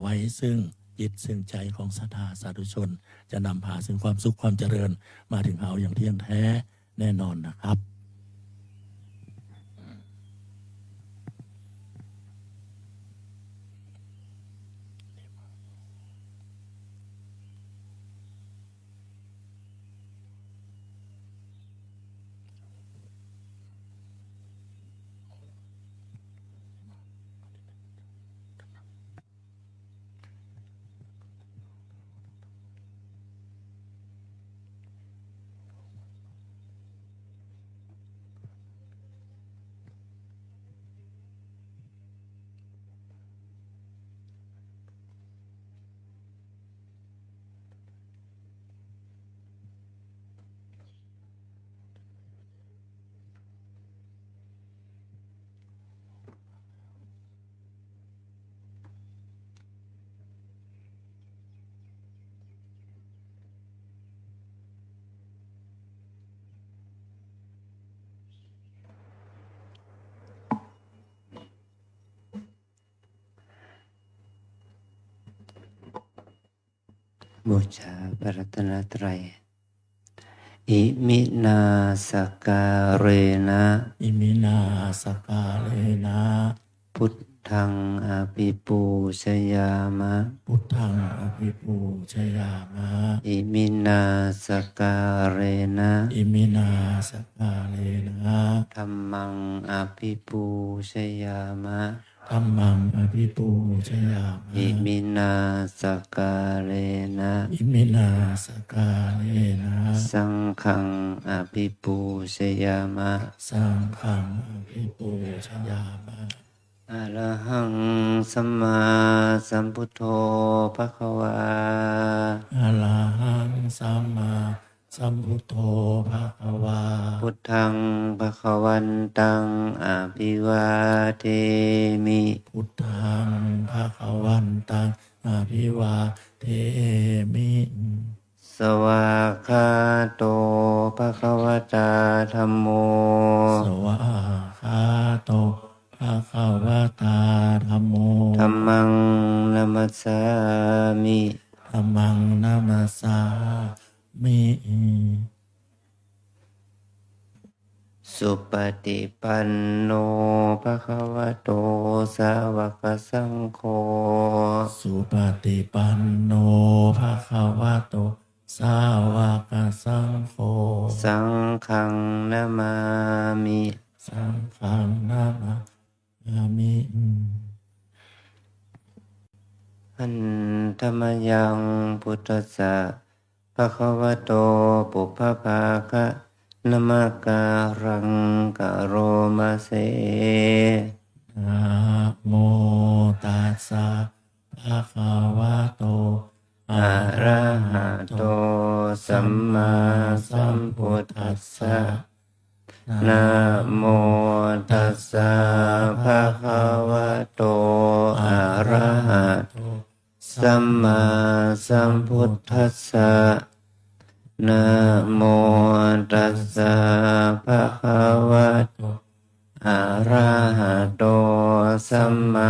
ไว้ซึ่งจิตซึ่งใจของศรัทธาสาธุชนจะนำพาซึ่งความสุขความเจริญมาถึงเราอย่างเที่ยงแท้แน่นอนนะครับบูชาพระรัตนตรัยอิมินาสการเรนะอิมินาสกาเลนะพุทธังอภิปูชยามะพุทธังอภิปูชยามะอิมินาสการเรนะอิมินาสกาเลนะธัมมังอภิปูชยามะธัมมังอภิปูชยามะอิมินาสการเรนะอิมินาสกาเลนะสังฆังอภิปูชยามะสังฆังอภิปูชยามะอะระหังสัมมาสัมพุทโธภควาอะระหังสัมมาสัมพุทโธภะคะวาพุทธังภควันตังอภิวาเทมิพุทธังภะคะวันตังอภิวาเทมิสวากขาโตภควตาธัมโมสวากขาโตภะคะวะตาธัมโมธัมมังนัมสสามิธัมมังนัมสสามิสุปฏิปันโนภควโตสาวกสังโฆสุปฏิปันโนภะคะวะโตสาวกสังโฆสังฆังนามามิสังฆังนามามิอันธรรมยังพุทธัสสะภะคะวะโตปุพพภาคะนะมะการังกะโรมาเสนะโมตัสสะภะคะวะโตอะระหะโตสัมมาสัมพุทธัสสะนะโมตัสสะภะคะวะโตอะระหะโตสัมมาสัมพุทธัสสะนะโมตัสสะภะคะวะโตอะระหะโตสัมมา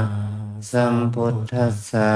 สัมพุทธัสสะ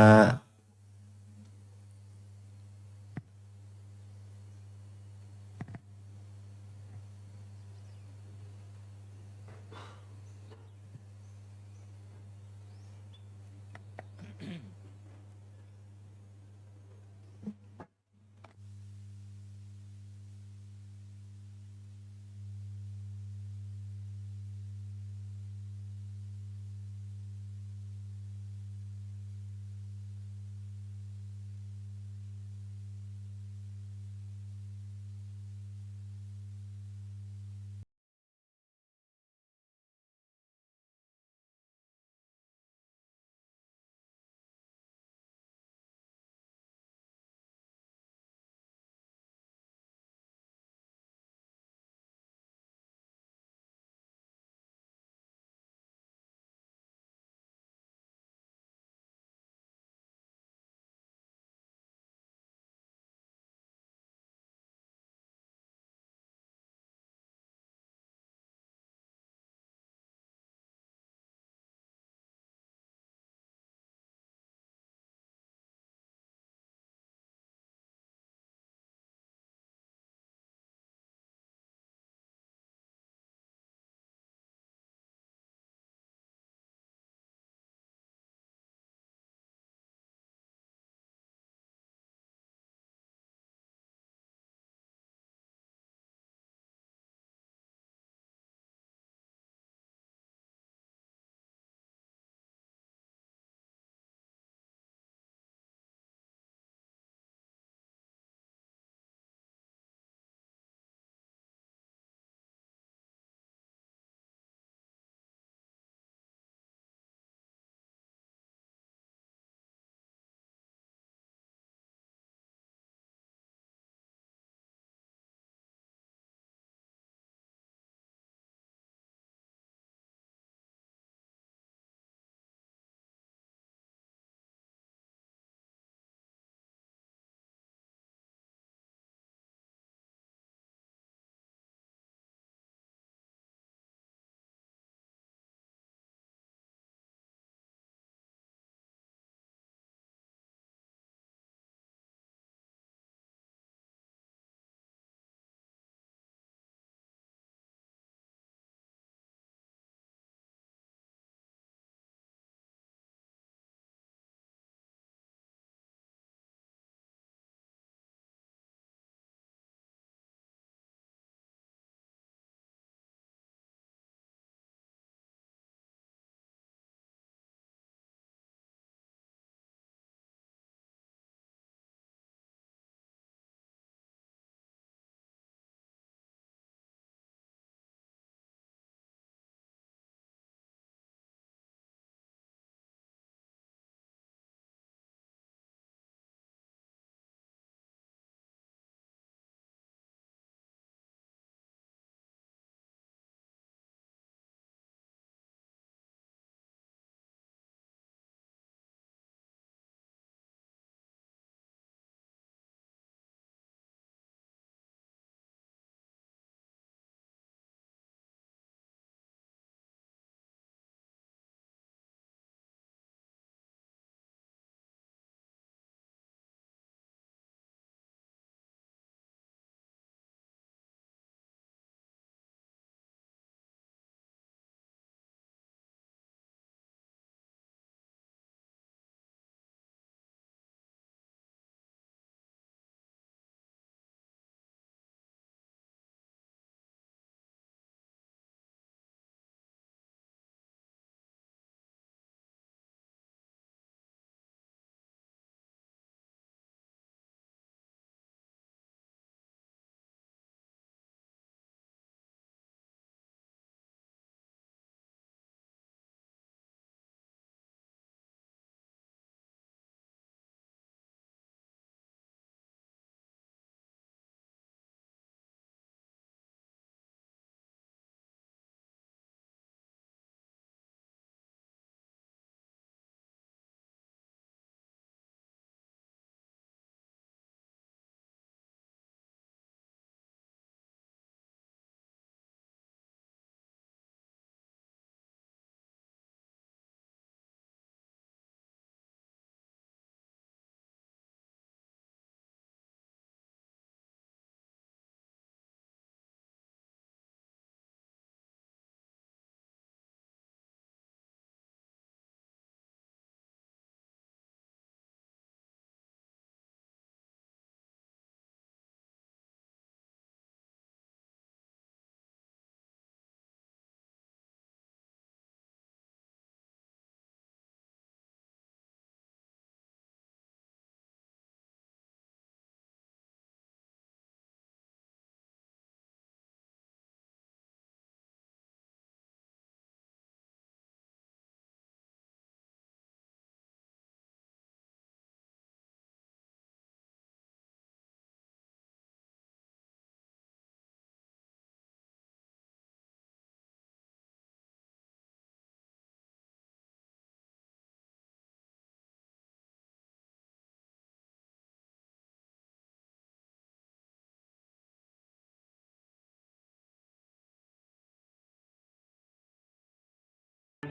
Buddham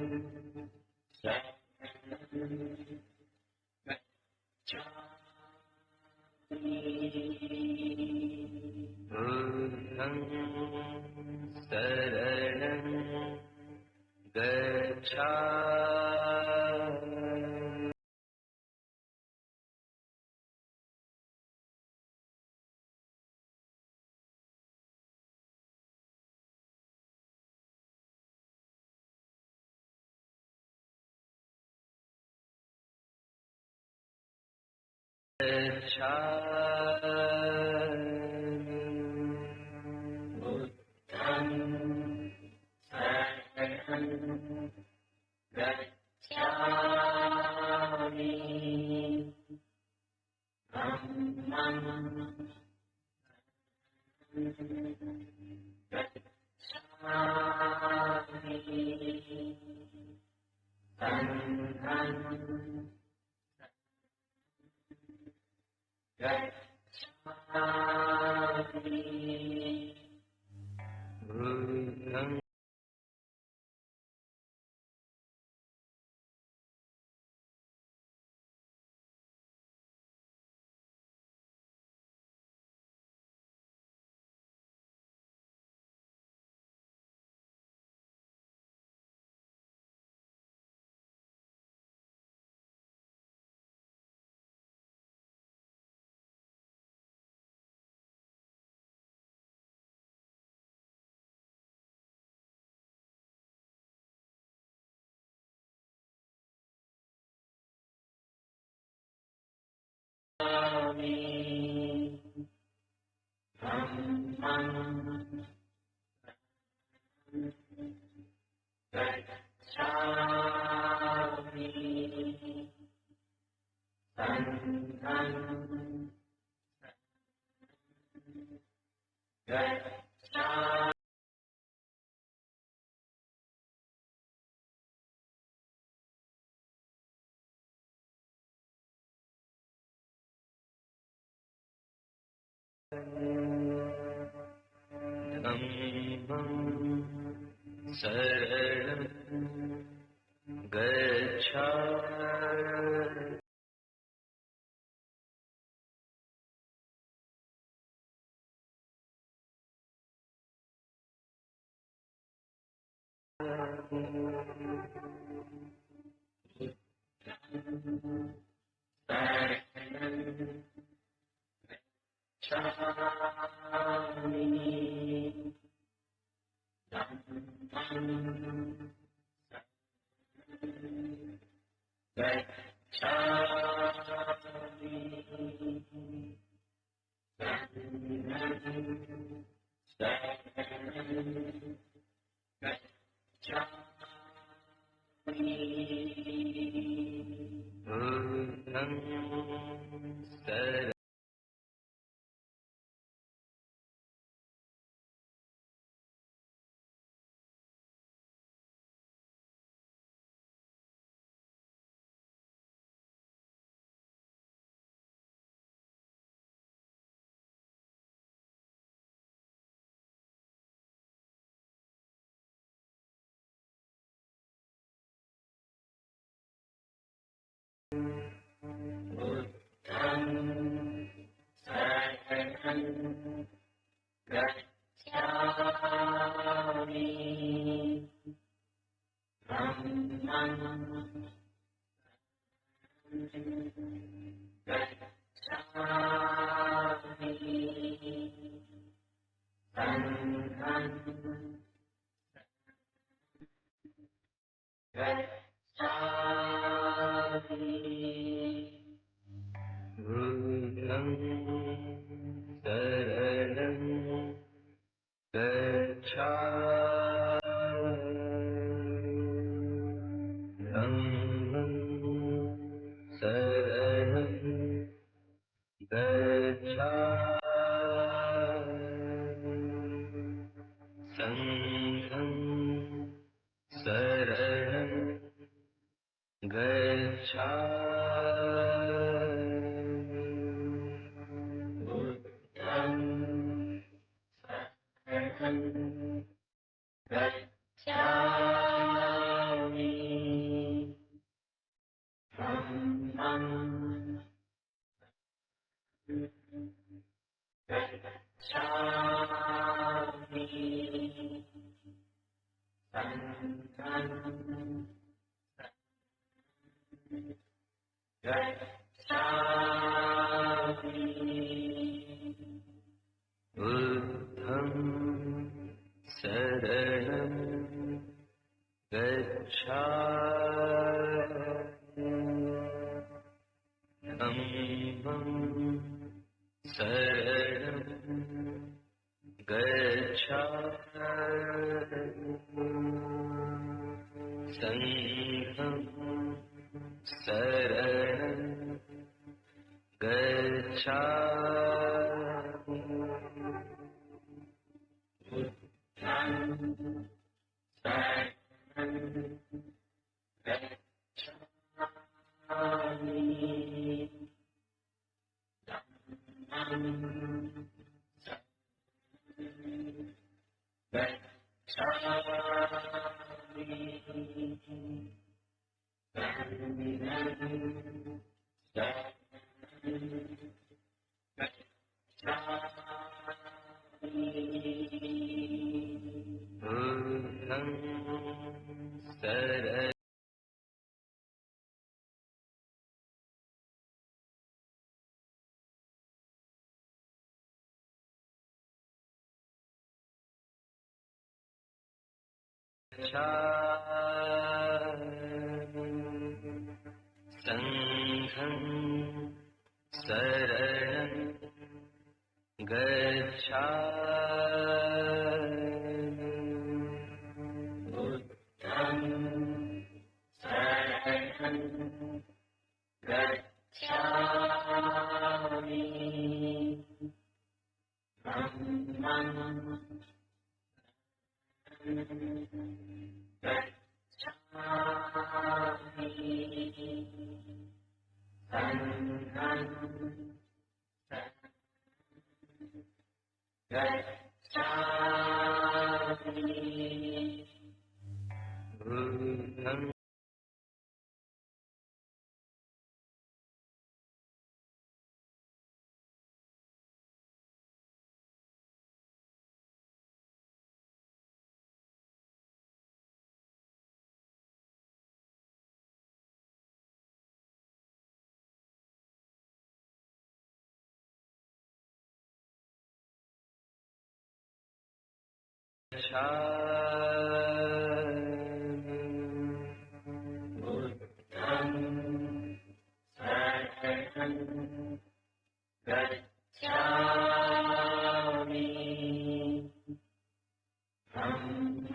saranam gacchami Buddham Dhammam saranam gacchami Buddham saranam Buddham saranam gacchami Dhammam saranam gacchami बुद्धं शरणं गच्छामि धम्मं शरणं गच्छामि संघं शरणं गच्छामि बुद्धं शरणं गच्छामि धम्मं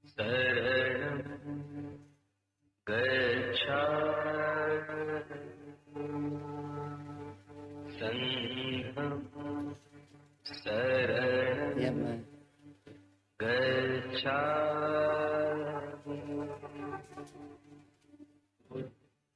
शरणं संघं शरणं गच्छामि बुद्धं शरणं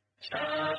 गच्छामि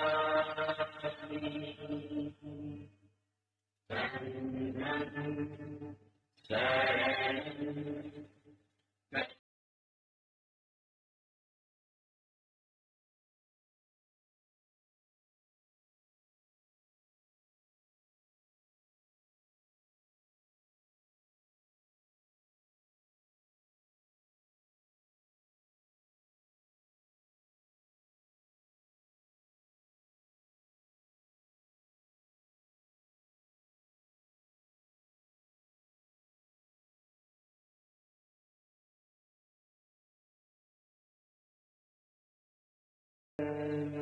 धम्मं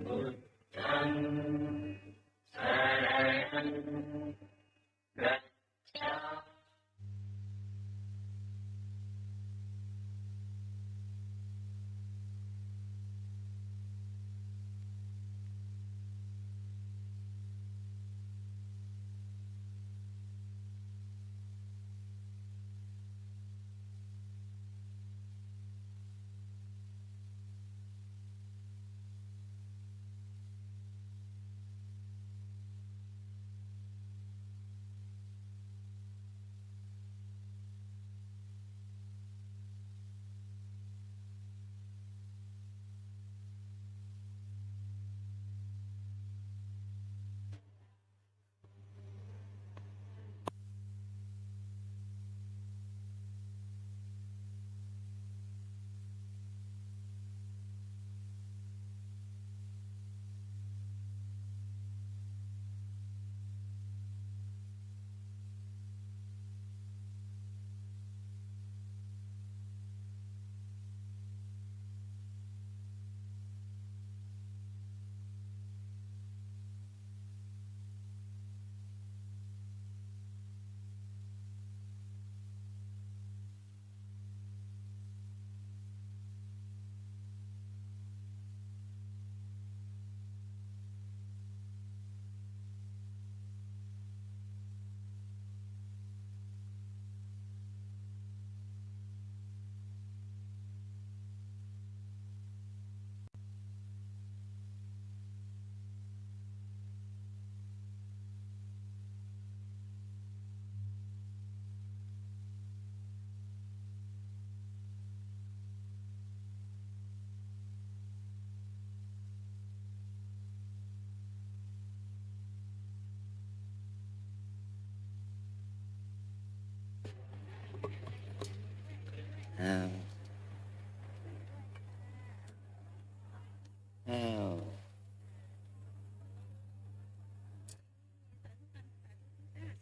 बुद्धं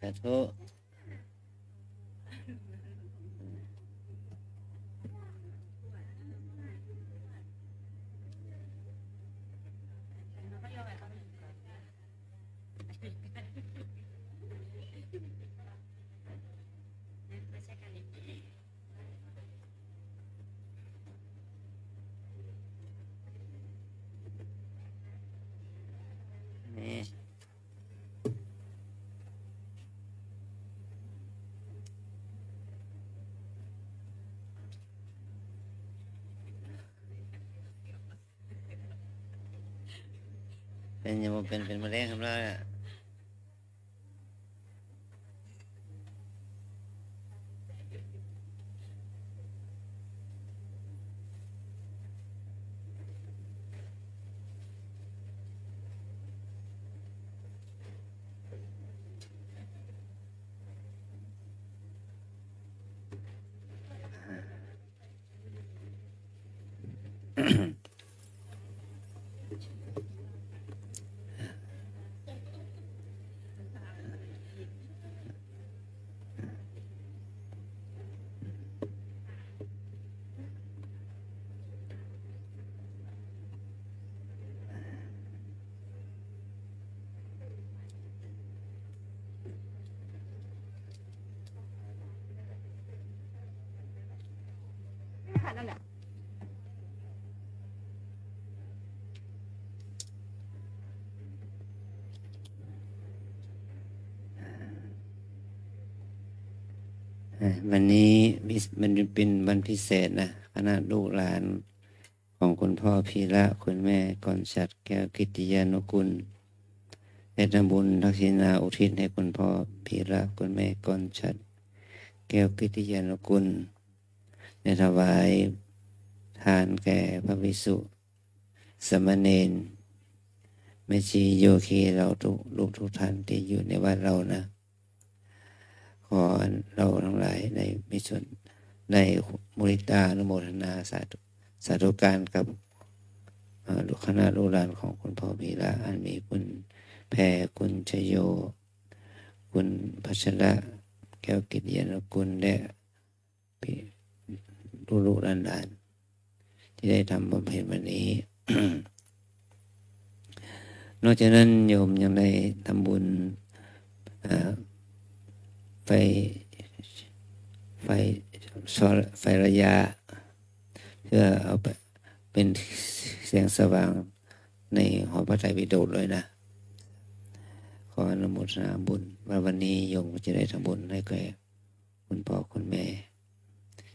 สาธุนี่เป็นยังเป็นมะเร็งครับเราเนี่ยวันนี้มันเป็นวันพิเศษนะคณะลูกหลานของคุณพ่อพีระคุณแม่กรชัดแก้วกิติยานุกุลได้ทำบุญทักษิณาอุทิศให้คุณพ่อพีระคุณแม่กรชัดแก้วกิติยานุกุลได้ถวายทานแก่พระภิกษุสามเณรแม่ชีโยคีเราลูกทุกท่านที่อยู่ในวัดเรานะขอเราทั้งหลายได้มีส่วนได้มุทิตาอนุโมทนาสาธุการกับคณะลูกหลานของคุณพ่อพีระอันมีคุณแพรคุณชโยคุณพัชระแก้วกิติยานุกุลและลูกหลานที่ได้ทำบำเพ็ญวันนี้ นอกจากนั้นโยมยังได้ทำบุญไฟระยะเพื่อเอาไปเป็นแสงสว่างในหอพระไตรปิฎกเลยนะขออนุโมทนาบุญว่าวันนี้โยมจะได้ทำบุญให้แก่คุณพ่อคุณแม่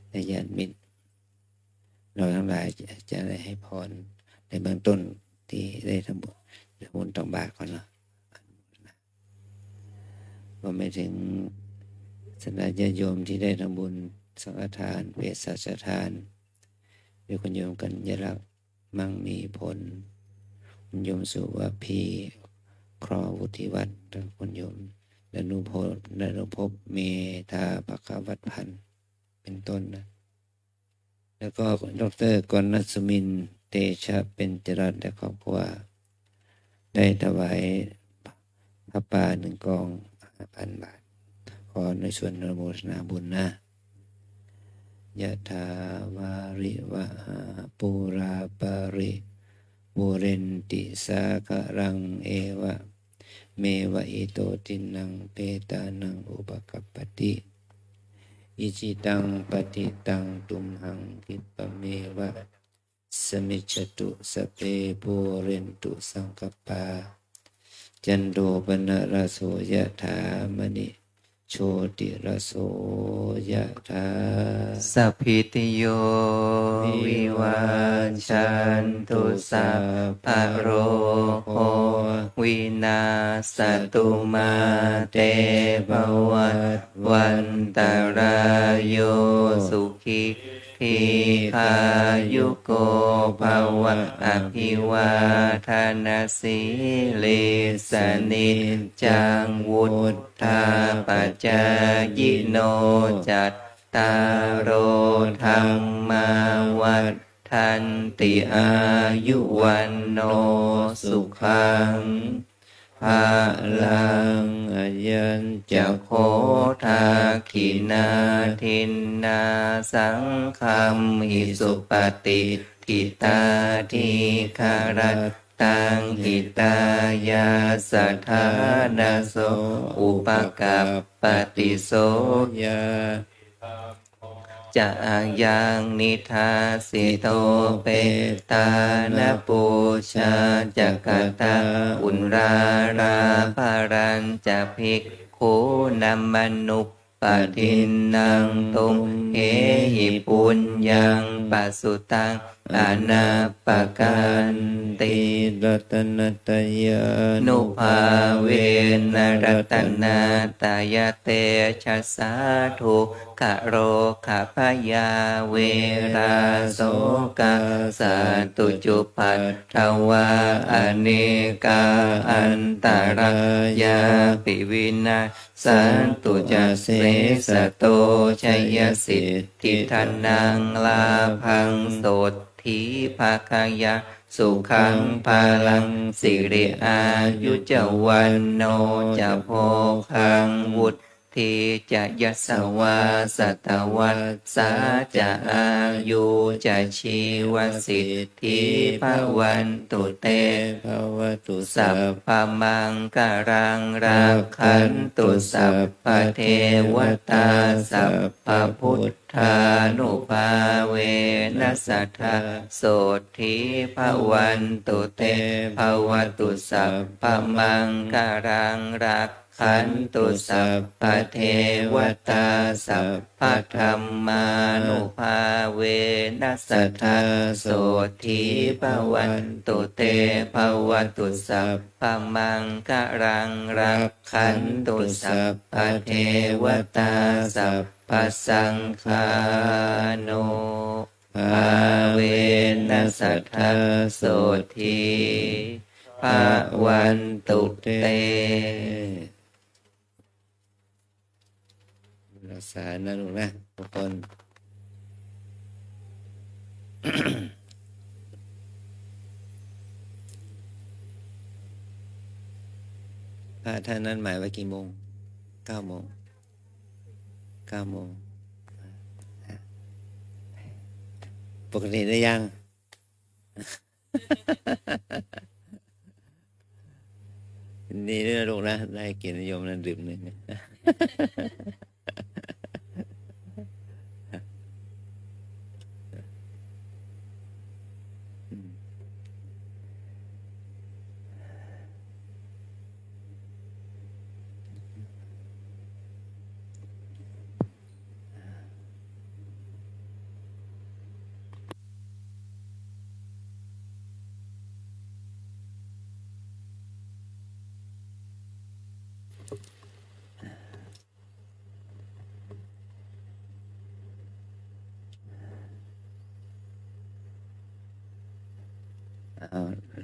และญาติมิตรเราทั้งหลายจะได้ให้พรในเบื้องต้นที่ได้ทำบุญต่างบาทก่อนเนาะก็ไม่ถึงสำหรับญาติโยมที่ได้ทำบุญสังฆทานเวสสัชทานด้วยคุณโยมกันยรักมั่งมีผลคุณโยมสุวพีครอวุฒิวัฒน์ทั้งคุณโยมดนุภพเมธาภควัฒน์พันธ์เป็นต้นนะแล้วก็ดร.กรณัสมินเตชะเป็นจรัสและครอบครัวได้ถวายพระป่า1 กอง 5,000 บาทขอในส่วนอนุโมทนาบุญนะยะถาวาริวะหาปุราปาริปุเรนติสาคารังเอวะเมวะอิโตตินังเปตานังอุปกัปปติอิจิตังปฏิตังตุมหังคิปะเมวะสมิจจตุสพเพปุเรนตุสังกปปาจันโทปนะระโสยะถามณิโชติระโสยะถาสัพพิติโยวิวัชชันตุสัพพะโรโควินาศตุมาเตภวัตวันตรายโยสุขิทีคายุโกภวะอภิวาทนาสีเลสนิจจังวุฒาปัจจายโนจัตตารโอธรรมาวัฏทันติอายุวันโนสุขัง ภาลังอายัญจะโคทาคินาทินนาสังคัมหิสุปฏิทิตาทิคารัตตังหิตายาสัทธานาโสอุปกัปปติโสยาจะยังนิทาสิโตเปตานปูชาจักตาอุนราราภารัญจะภิกขุนัมมนุปปทินนังตุมเหหิปุญญังปัสสุตังอนาปกันติรัตนตยานุภาเวนรัตนาตายเตชะสาธุขะโรขะพยาเวราโสกาสันตุจุปัฏฐวาอเนกาอันตรายาปิวินาสันตุจะเสสะโตชัยสิทธิธนังลาภังโสทีภาคายาสุขังพาลังสิริอายุจวันโนจะโพคังวุฒทีจะยัสสวาสัตวัสสาจะอายุจะชีวสิทธิภวันตุเตภวตุสัพพมังการังราคันตุสัพพเทวตาสัพพพุทธานุภาเวนัสสทธาโสทิภวันตุเตภวตุสัพพมังการังราขันตุสัพพเทวตาสัพพธัมมานุภาเวนัสสทธาโสทิภวันตุเตภวตุสัพพมังการังรักขันตุสัพพเทวตาสัพพสังฆานุภาเวนัสสทธาโสทิภวันตุเตรักษานะลูกนะทุกคน พระท่านนั้นหมายว่ากี่โมง9 โมงปกติได้ยัง นี่ด้วยนะลูกนะได้เกียรตินิยมนั้นดื่มหนึ่ง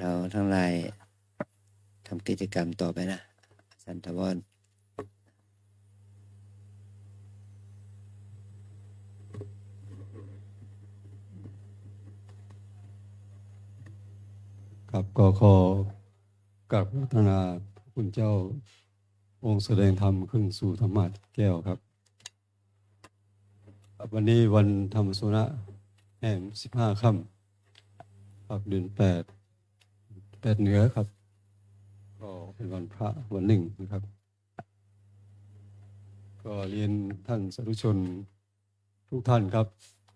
เราทั้งหลายทำกิจกรรมต่อไปนะสันตวรครับก็ขอกราบพัฒนาพระคุณเจ้าองค์แสดงธรรมครึ่งสู่ธรรมะแก้วครับวันนี้วันธรรมสุนะแห่ง15 ค่ำเดือน8เหนือครับก็เป็นวันพระวันหนึ่งนะครับก็เรียนท่านสาธุชนทุกท่านครับ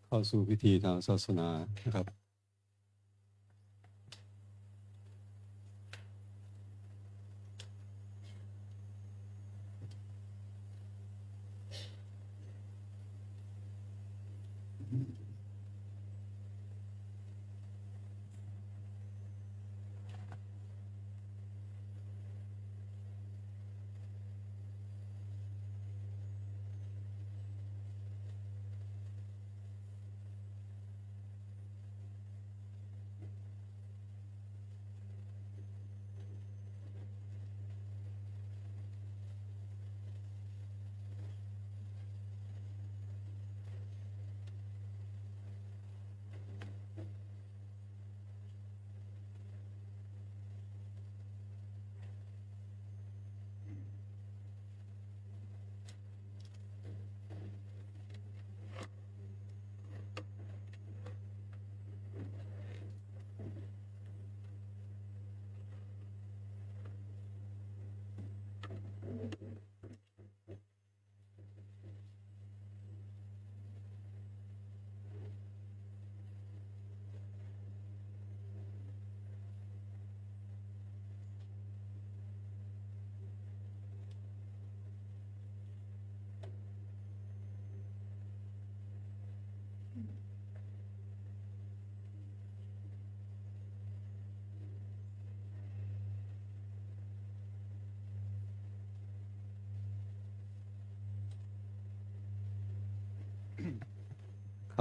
เข้าสู่พิธีทางศาสนานะครับ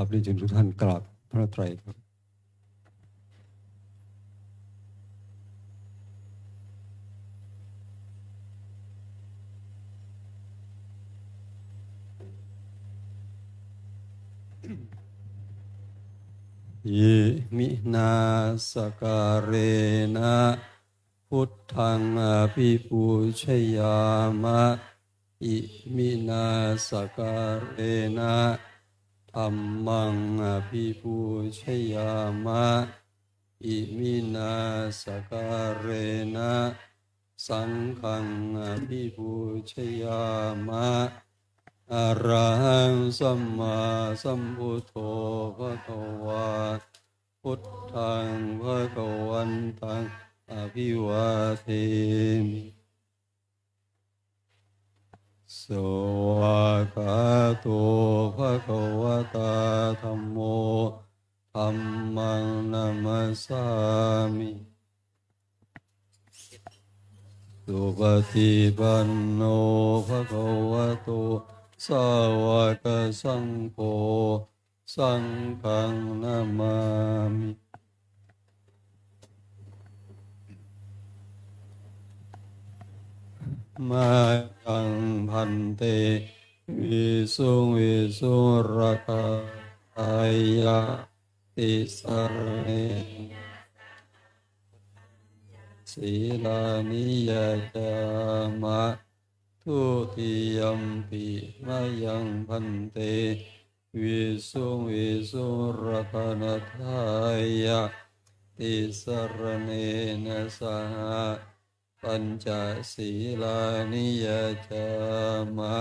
ครับเรียนเชิญทุกท่านกราบพระไตรครับยิมินาสการเรนะพุทธังอภิปูชยามะอิมินาสการเรนะธัมมังอภิปูชยามะอิมินาสการเรนะสังฆังอภิปูชยามะอะระหังสัมมาสัมพุทโธภะคะวาพุทธังภะคะวันตังอภิวาเทมิสวากขาโตภะคะวะตาธัมโมธัมมังนัมมัสสามิสุปฏิปันโนภะคะวะโตสาวกสังโฆสังฆังนามามิมายังพันเตวิสุงวิสุรคาอายะติสรเนศีลานิยจามะทุติยัมปิมายังพันเตวิสุงวิสุรคานทายะติสรเนนะสหปัญจศีลานิยจามะ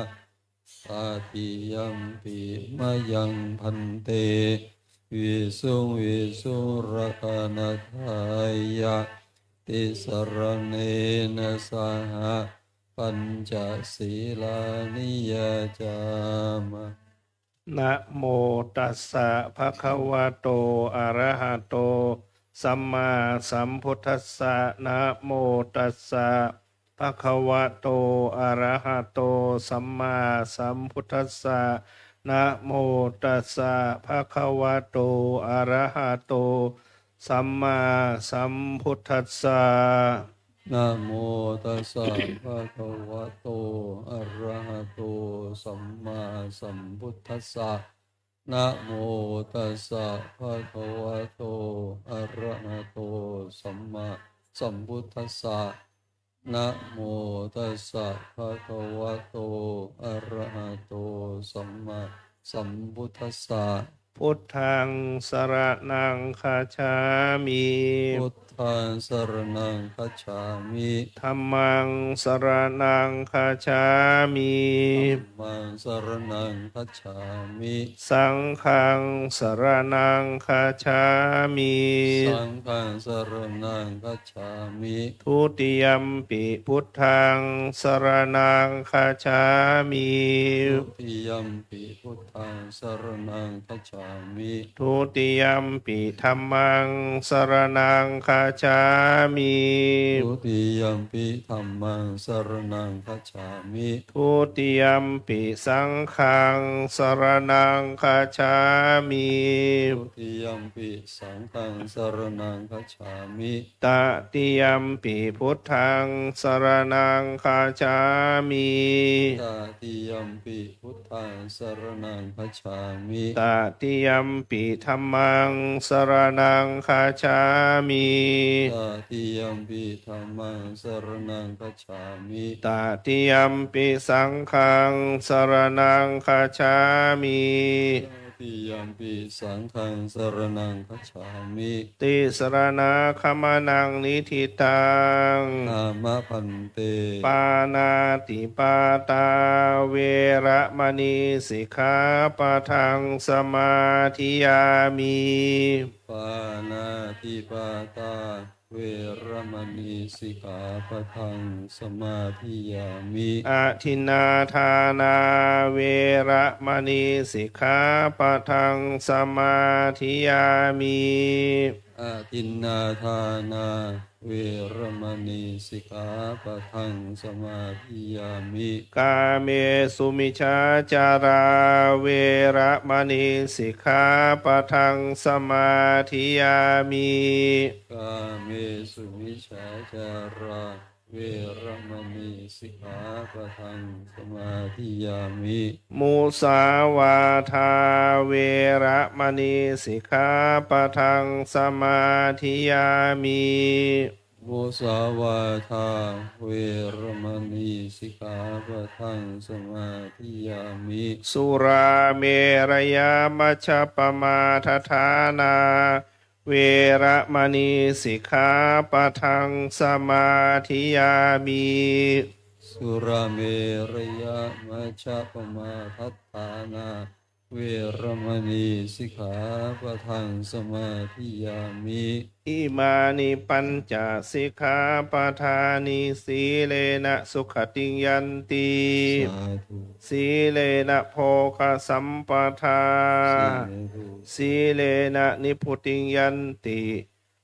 ตาติยัมปิมายังพันเตวิสุงวิสุรคานทายะติสรเนนะสหปัญจศีลานิยจามะนะโมตัสสะภะคะวะโตอะระหะโตสัมมาสัมพุทธัสสะนะโมตัสสะภะคะวะโตอะระหะโตสัมมาสัมพุทธัสสะนะโมตัสสะภะคะวะโตอะระหะโตสัมมาสัมพุทธัสสะนะโมตัสสะภะคะวะโตอะระหะโตสัมมาสัมพุทธัสสะนะโมตัสสะภะคะวะโตอะระหะโตสัมมาสัมพุทธัสสะนะโมตัสสะภะคะวะโตอะระหะโตสัมมาสัมพุทธัสสะพุทธังสรณังคัจฉามิพุทธังสรณังคัจฉามิธัมมังสรณังคัจฉามิธัมมังสรณังคัจฉามิสังฆังสรณังคัจฉามิสังฆังสรณังคัจฉามิทุติยัมปิพุทธังสรณังคัจฉามิทุติยัมปิพุทธังสรณังคัจฉามิทุติยัมปิธัมมังสรณังคัจฉามิทุติยัมปิธัมมังสรณังคัจฉามิทุติยัมปิสังฆังสรณังคัจฉามิทุติยัมปิสังฆังสรณังคัจฉามิตติยัมปิพุทธังสรณังคัจฉามิตติยัมปิพุทธังสรณังคัจฉามิตติยัมปิธัมมังสรณังคัจฉามิตติยัมปิธัมมังสรณังคัจฉามิตติยัมปิสังฆังสรณังคัจฉามิตติยัมปิสังฆังสรณังคัจฉามิติสรณาคมนังนิธิตังนามะพันเตปานาติปาตาเวระมณีสิกขาปะทังสมาธิยามิปานาติปาตาเวรมณีสิกขาปะทังสมาธิยามิอะทินนาทานาเวระมณีสิกขาปะทังสมาธิยามิ อาทินนาทานาเวรมณีสิกขาปะทังสมาธิยามิ กาเมสุมิชาจาราเวระมณีสิกขาปะทังสมาธิยามิ กาเมสุมิชาจาราเวรมณีสิกขาปะทังสมาธิยามิ มุสาวาทาเวระมณีสิกขาปะทังสมาธิยามิ มุสาวาทาเวรมณีสิกขาปะทังสมาธิยามิ สุราเมรยามัชฌปมาทฐานาเวระมณีสิกขาปะทังสมาธิยามิ สุราเมรยะมัชฌะปมาทัฏฐานาเวรมณีสิกขาปะทังสมาธิยามิ อิมานิปัญจสิกขาปทานิสีเลนะสุขติยันติ สาธุ สีเลนะโภคสัมปทา สีเลนะนิพุติยันติ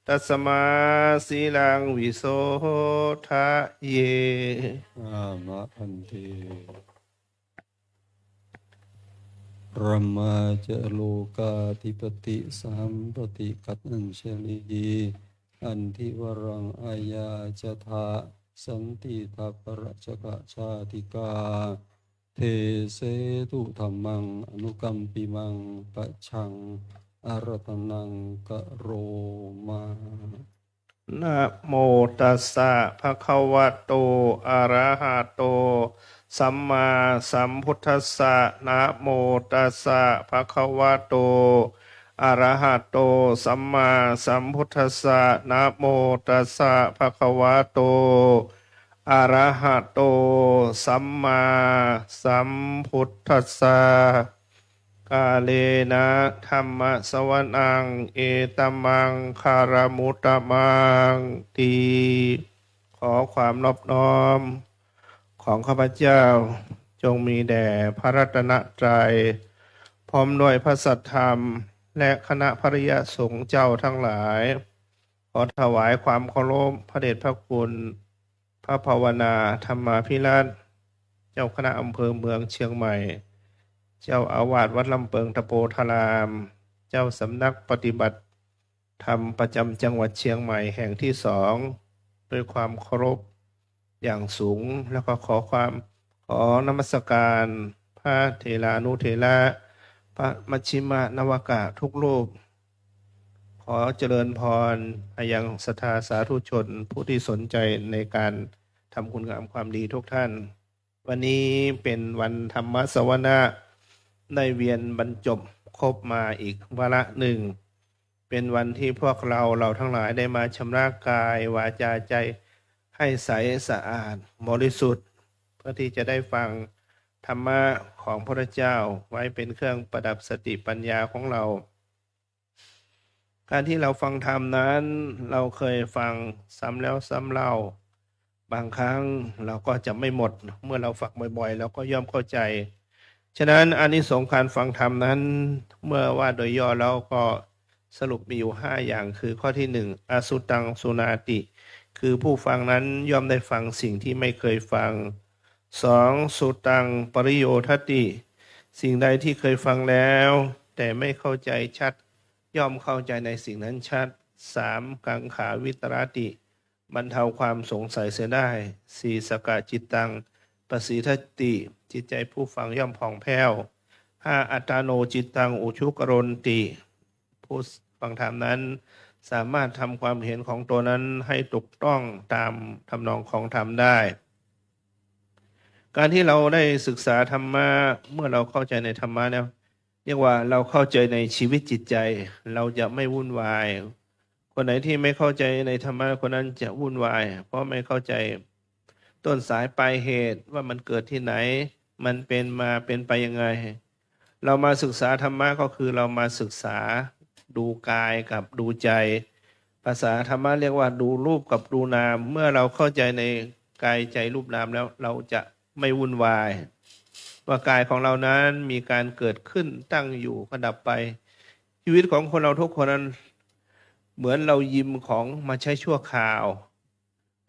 ตัสมาสีลังวิโสทะเย อามะพันเตรมาจโลกาธิปติสัมปติกัตอัญชลีอันทิวรังอายาจทาสันติทัปรจกชาติกาเทเสตุธรรมังอนุกัมปิมังปะชังอรตนังกะโรมา นะโมตัสสะภะคะวะโตอะระหะโตสัมมาสัมพุทธัสสะนะโมตัสสะภะคะวะโตอะระหะโตสัมมาสัมพุทธัสสะนะโมตัสสะภะคะวะโตอะระหะโตสัมมาสัมพุทธัสสะกาเลนะธัมมะสวนังเอตัมมังคารมุตตมังตีขอความนอบน้อมของข้าพเจ้าจงมีแด่พระรัตนตรัยพร้อมด้วยพระสัทธรรมและคณะภริยสงฆ์เจ้าทั้งหลายขอถวายความเคารพพระเดชพระคุณพระภาวนาธรรมาภิรัตน์เจ้าคณะอำเภอเมืองเชียงใหม่เจ้าอาวาสวัดลำเปิงตะโปธาราม เจ้าสำนักปฏิบัติธรรมประจำจังหวัดเชียงใหม่แห่งที่สองด้วยความเคารพอย่างสูงแล้วก็ขอนมัสการพระเถรานุเถระพระมัชชิมานวกะทุกรูปขอเจริญพรไปยังศรัทธาสาธุชนผู้ที่สนใจในการทำคุณงามความดีทุกท่าน วันนี้เป็นวันธรรมสวนาได้เวียนบรรจบครบมาอีกวาระหนึ่งเป็นวันที่พวกเราทั้งหลายได้มาชำระกายวาจาใจให้ใสสะอาดบริสุทธิ์เพื่อที่จะได้ฟังธรรมะของพระเจ้าไว้เป็นเครื่องประดับสติปัญญาของเรา การที่เราฟังธรรมนั้นเราเคยฟังซ้ำแล้วซ้ำเล่าบางครั้งเราก็จะไม่หมดเมื่อเราฟังบ่อยๆเราก็ย่อมเข้าใจฉะนั้นอานิสงส์การฟังธรรมนั้นเมื่อว่าโดยย่อแล้วก็สรุปมีอยู่5อย่างคือข้อที่1อสุตังสุนาติคือผู้ฟังนั้นย่อมได้ฟังสิ่งที่ไม่เคยฟัง2สุตังปริโยทติสิ่งใดที่เคยฟังแล้วแต่ไม่เข้าใจชัดย่อมเข้าใจในสิ่งนั้นชัด3กังขาวิตรติบรรเทาความสงสัยเสียได้4สกจิตตังปสีทติจิตใจผู้ฟังย่อมผ่องแผ้ว5อัตตาโนจิตตังอุชุกรณติผู้ฟังธรรมนั้นสามารถทำความเห็นของตัวนั้นให้ถูกต้องตามทำนองของธรรมได้ การที่เราได้ศึกษาธรรมะเมื่อเราเข้าใจในธรรมะแล้วเรียกว่าเราเข้าใจในชีวิตจิตใจเราจะไม่วุ่นวายคนไหนที่ไม่เข้าใจในธรรมะคนนั้นจะวุ่นวายเพราะไม่เข้าใจต้นสายปลายเหตุว่ามันเกิดที่ไหนมันเป็นมาเป็นไปยังไงเรามาศึกษาธรรมะก็คือเรามาศึกษาดูกายกับดูใจภาษาธรรมะเรียกว่าดูรูปกับดูนามเมื่อเราเข้าใจในกายใจรูปนามแล้วเราจะไม่วุ่นวายว่ากายของเรานั้นมีการเกิดขึ้นตั้งอยู่ก็ดับไปชีวิตของคนเราทุกคนนั้น เหมือนเรายืมของมาใช้ชั่วคราว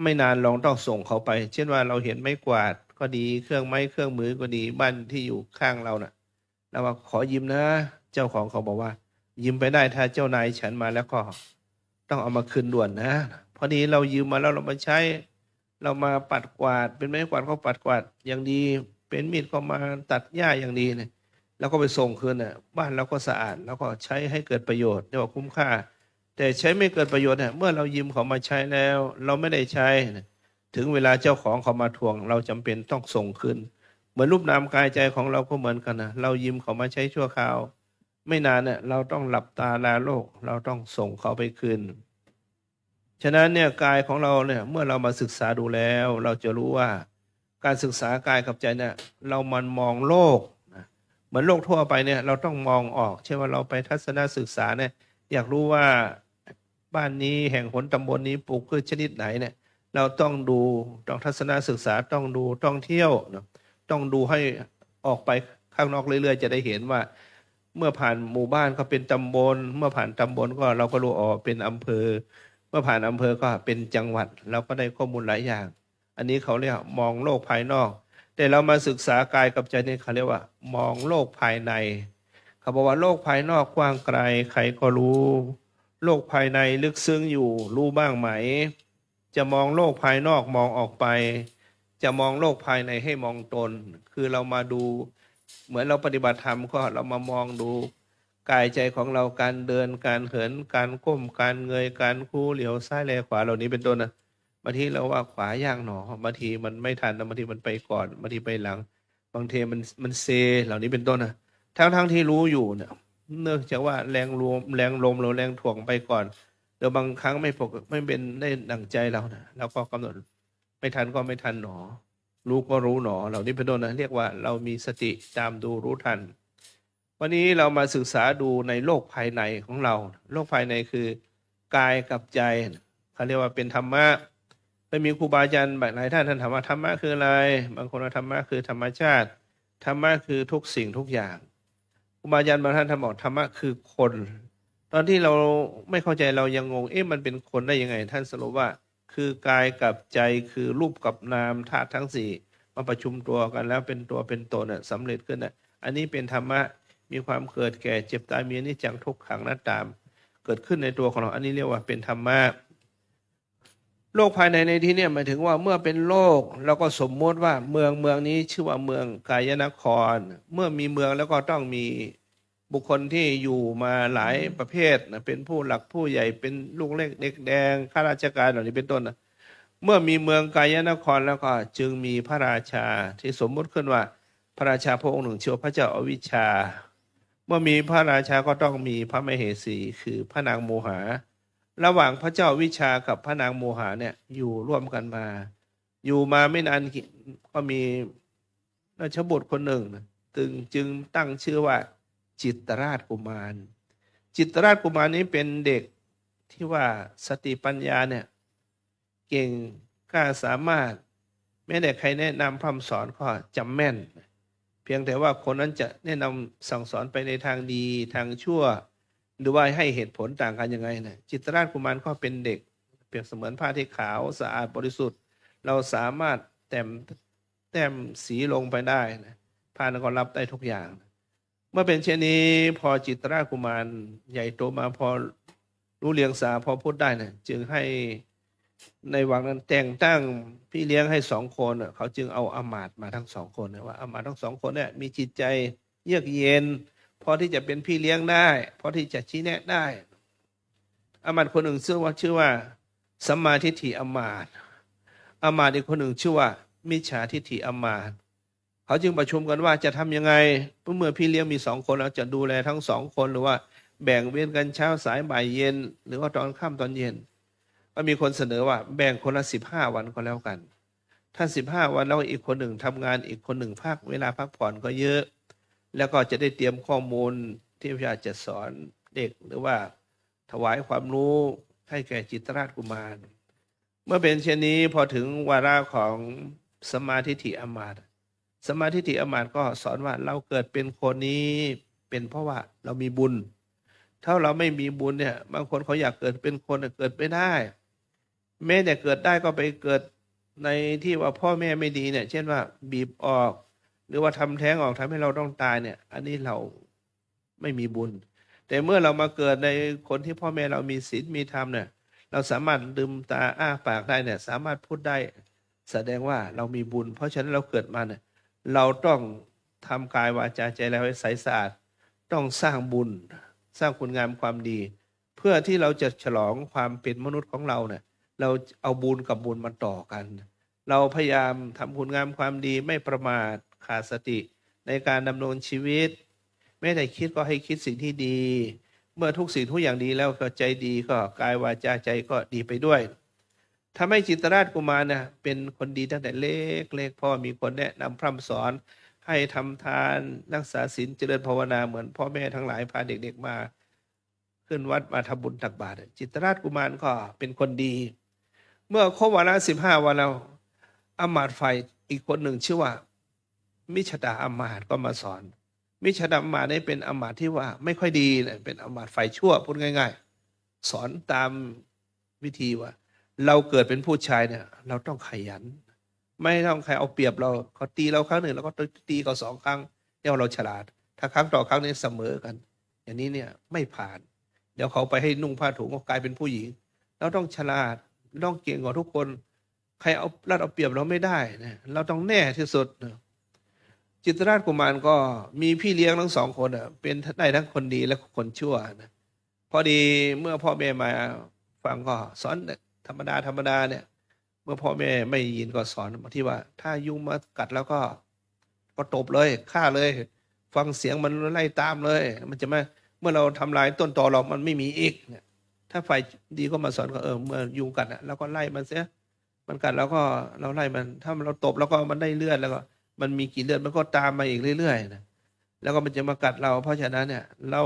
ไม่นานลองต้องส่งเขาไป เช่นว่าเราเห็นไม้กวาดก็ดีเครื่องไม้เครื่องมือก็ดีบ้านที่อยู่ข้างเราน่ะเราว่าขอยืมนะ เจ้าของเขาบอกว่า ยืมไปได้ถ้าเจ้านายฉันมาแล้วก็ต้องเอามาคืนด่วนนะพอดีเรายืมมาแล้วเรามาใช้ เรามาปัดกวาดเป็นไม้กวาดก็ปัดกวาดอย่างดี เป็นมีดก็มาตัดหญ้าอย่างดีเนี่ยแล้วก็ไปส่งคืนน่ะบ้านเราก็สะอาดแล้วก็ใช้ให้เกิดประโยชน์เรียกว่าคุ้มค่า แต่ใช้ไม่เกิดประโยชน์เนี่ยเมื่อเรายืมเขามาใช้แล้ว เราไม่ได้ใช้ถึงเวลาเจ้าของเขามาทวง เราจำเป็นต้องส่งคืนเหมือนรูปนามกายใจของเราก็เหมือนกันนะเรายืมเขามาใช้ชั่วคราว ไม่นานเนี่ยเราต้องหลับตาลาโลก เราต้องส่งเขาไปคืนฉะนั้นเนี่ยกายของเราเนี่ยเมื่อเรามาศึกษาดูแล้ว เราจะรู้ว่าการศึกษากายกับใจเนี่ยเรามันมองโลกเหมือนโลกทั่วไปเนี่ยเราต้องมองออกเช่นว่าเราไปทัศนศึกษาเนี่ยอยากรู้ว่าบ้านนี้แห่งหนตำบลนี้ปลูกพืชชนิดไหนเนี่ยเราต้องดูต้องทัศนศึกษาต้องดูต้องเที่ยวต้องดูให้ออกไปข้างนอกเรื่อยๆจะได้เห็นว่าเมื่อผ่านหมู่บ้านก็เป็นตำบลเมื่อผ่านตำบลก็เราก็รู้อ๋อเป็นอำเภอเมื่อผ่านอำเภอก็เป็นจังหวัดเราก็ได้ข้อมูลหลายอย่าง อันนี้เขาเรียกมองโลกภายนอกแต่เรามาศึกษากายกับใจนี่เขาเรียกว่ามองโลกภายในเขาบอกว่าโลกภายนอกกว้างไกลใครก็รู้โลกภายในลึกซึ้งอยู่รู้บ้างไหมจะมองโลกภายนอกมองออกไปจะมองโลกภายในให้มองตนคือเรามาดูเหมือนเราปฏิบัติธรรมก็เรามามองดูกายใจของเราการเดินการเหินการก้มการเงยการคู่เหลียวซ้ายแลขวาเหล่านี้เป็นต้นนะบางทีเราว่าขวาย่างหนอบางทีมันไม่ทันบางทีมันไปก่อนบางทีไปหลังบางทีมันเซเหล่านี้เป็นต้นนะทั้งที่รู้อยู่เนี่ยเนื่องจากว่าแรงลมหรือแรงถ่วงไปก่อนเดี๋ยวบางครั้งไม่เป็นได้ดั่งใจเรานะเราก็กำหนดไม่ทันก็ไม่ทันหนอรู้ก็รู้หนอเหล่านี้เป็นต้นนะเรียกว่าเรามีสติตามดูรู้ทันวันนี้เรามาศึกษาดูในโลกภายในของเราโลกภายในคือกายกับใจเขาเรียกว่าเป็นธรรมะไปมีครูบาอาจารย์หลายท่านถามว่าธรรมะคืออะไรบางคนว่าธรรมะคือธรรมชาติธรรมะคือทุกสิ่งทุกอย่างครูบาอาจารย์บางท่านบอกธรรมะคือคนตอนที่เราไม่เข้าใจเรายังงงมันเป็นคนได้ยังไงท่านสรุปว่าคือกายกับใจคือรูปกับนามธาตุทั้งสี่มาประชุมตัวกันแล้วเป็นตัวเป็นตนสำเร็จขึ้นอันนี้เป็นธรรมะมีความเกิดแก่เจ็บตายมีอนิจจังทุกขังอนัตตาเกิดขึ้นในตัวของเราอันนี้เรียกว่าเป็นธรรมะโลกภายในในที่นี้หมายถึงว่าเมื่อเป็นโลกเราก็สมมติว่าเมืองนี้ชื่อว่าเมืองกายนครเมื่อมีเมืองแล้วก็ต้องมีบุคคลที่อยู่มาหลายประเภทเป็นผู้หลักผู้ใหญ่เป็นลูกเล็กเด็กแดงข้าราชการเหล่านี้เป็นต้นเมื่อมีเมืองกายนครแล้วก็จึงมีพระราชาที่สมมติขึ้นว่าพระราชาพระองค์หนึ่งชื่อพระเจ้าอวิชชาเมื่อมีพระราชาก็ต้องมีพระมเหสีคือพระนางโมหาระหว่างพระเจ้าวิชากับพระนางโมหาเนี่ยอยู่ร่วมกันมาอยู่มาไม่นานก็มีราชบุตรคนหนึ่งจึงตั้งชื่อว่าจิตรราชกุมารจิตรราชกุมารนี้เป็นเด็กที่ว่าสติปัญญาเนี่ยเก่งกล้าสามารถแม้แต่ใครแนะนำพร่ำสอนก็จำแม่นเพียงแต่ว่าคนนั้นจะแนะนำสั่งสอนไปในทางดีทางชั่วหรือว่าให้เหตุผลต่างกันยังไงนะจิตรราชกุมารก็เป็นเด็กเปรียบเสมือนผ้าที่ขาวสะอาดบริสุทธิ์เราสามารถแต้มสีลงไปได้นะผ้านั้นก็รับได้ทุกอย่างเมื่อเป็นเช่นนี้พอจิตรราชกุมารใหญ่โตมาพอรู้เลียงสาพอพูดได้นะจึงให้ในวังนั้นแต่งตั้งพี่เลี้ยงให้2 คนเขาจึงเอาอมาตย์มาทั้ง2 คนว่าอมาตย์ทั้ง2 คนเนี่ยมีจิตใจเยือกเย็นพอที่จะเป็นพี่เลี้ยงได้พอที่จะชี้แนะได้อมาตย์คนหนึ่งชื่อว่าสัมมาทิฏฐิอมาตย์อีกคนหนึ่งชื่อว่ามิจฉาทิฏฐิอมาตย์เขาจึงประชุมกันว่าจะทำยังไงเมื่อพี่เลี้ยงมี2 คนเราจะดูแลทั้ง2 คนหรือว่าแบ่งเว้นกันเช้าสายบ่ายเย็นหรือว่าตอนค่ำตอนเย็นก็มีคนเสนอว่าแบ่งคนละ15 วันก็แล้วกันถ้า15 วันแล้วอีกคนหนึ่งทำงานอีกคนหนึ่งพักเวลาพักผ่อนก็เยอะแล้วก็จะได้เตรียมข้อมูลที่พระอาจารย์จะสอนเด็กหรือว่าถวายความรู้ให้แก่จิตรราชกุมารเมื่อเป็นเช่นนี้พอถึงวาระของสัมมาทิฏฐิอมาตย์สัมมาทิฏฐิอมาตย์ก็สอนว่าเราเกิดเป็นคนนี้เป็นเพราะว่าเรามีบุญ ถ้าเราไม่มีบุญเนี่ย บางคนเขาอยากเกิดเป็นคนเกิดไม่ได้ แม้แต่เกิดได้ก็ไปเกิดในที่ว่าพ่อแม่ไม่ดีเนี่ย เช่นว่าบีบออก หรือว่าทำแท้งออกทำให้เราต้องตายเนี่ย อันนี้เราไม่มีบุญ แต่เมื่อเรามาเกิดในคนที่พ่อแม่เรามีศีลมีธรรมเนี่ย เราสามารถลืมตาอ้าปากได้เนี่ย สามารถพูดได้แสดงว่าเรามีบุญ เพราะฉะนั้นเราเกิดมาเนี่ย เราต้องทำกายวาจาใจเราให้ใสสะอาด ต้องสร้างบุญ สร้างคุณงามความดี เพื่อที่เราจะฉลองความเป็นมนุษย์ของเราเนี่ย เราเอาบุญกับบุญมาต่อกัน เราพยายามทำคุณงามความดีไม่ประมาทขาดสติในการดำเนินชีวิตไม่ได้คิดก็ให้คิดสิ่งที่ดี เมื่อทุกสิ่งทุกอย่างดีแล้วก็ใจดีก็กายวาจาใจก็ดีไปด้วยทำให้จิตรราชกุมารเนี่ยเป็นคนดีตั้งแต่เล็กๆพ่อมีคนแนะนำพร่ำสอนให้ทำทานรักษาศีลเจริญภาวนาเหมือนพ่อแม่ทั้งหลายพาเด็กๆมาขึ้นวัดมาทำบุญตักบาตรจิตรราชกุมารก็เป็นคนดีเมื่อครบวาระ15 วันแล้วอำมาตย์ฝ่ายอีกคนหนึ่งชื่อว่ามิชดาอำมาตย์ก็มาสอนมิชดาอำมาตย์นี่เป็นอำมาตย์ที่ว่าไม่ค่อยดีนะเป็นอำมาตย์ฝ่ายชั่วพูดง่ายๆสอนตามวิธีว่าเราเกิดเป็นผู้ชายเนี่ยเราต้องขยันไม่ต้องใครเอาเปรียบเราเขาตีเราครั้งหนึ่งแล้วก็ตีเขา2 ครั้งเรียกว่าเราฉลาดถ้าครั้งต่อครั้งนี้เสมอกันอย่างนี้เนี่ยไม่ผ่านเดี๋ยวเขาไปให้นุ่งผ้าถุงก็กลายเป็นผู้หญิงเราต้องฉลาดต้องเก่งกว่าทุกคนใครเอารัดเอาเปรียบเราไม่ได้นะเราต้องแน่ที่สุดนะจิตรราชกุมารก็มีพี่เลี้ยงทั้ง2 คนเป็นได้ทั้งคนดีและคนชั่วนะพอดีเมื่อพ่อแม่มาฟังก็สอนธรรมดาเนี่ยเมื่อพ่อแม่ไม่ยินก็สอนที่ว่าถ้ายุงมากัดแล้วก็ตบเลยฆ่าเลยฟังเสียงมันไล่ตามเลยมันจะไม่เมื่อเราทำลายต้นตอเรามันไม่มีอีกเนี่ยถ้าฝ่ายดีก็มาสอนก็เมื่อยุงกัดแล้วก็ไล่มันเสียมันกัดแล้วก็เราไล่มันถ้าเราตบแล้วก็มันได้เลือดแล้วก็มันมีกี่เลือดมันก็ตามมาอีกเรื่อยๆนะแล้วก็มันจะมากัดเราเพราะฉะนั้นเนี่ยเรา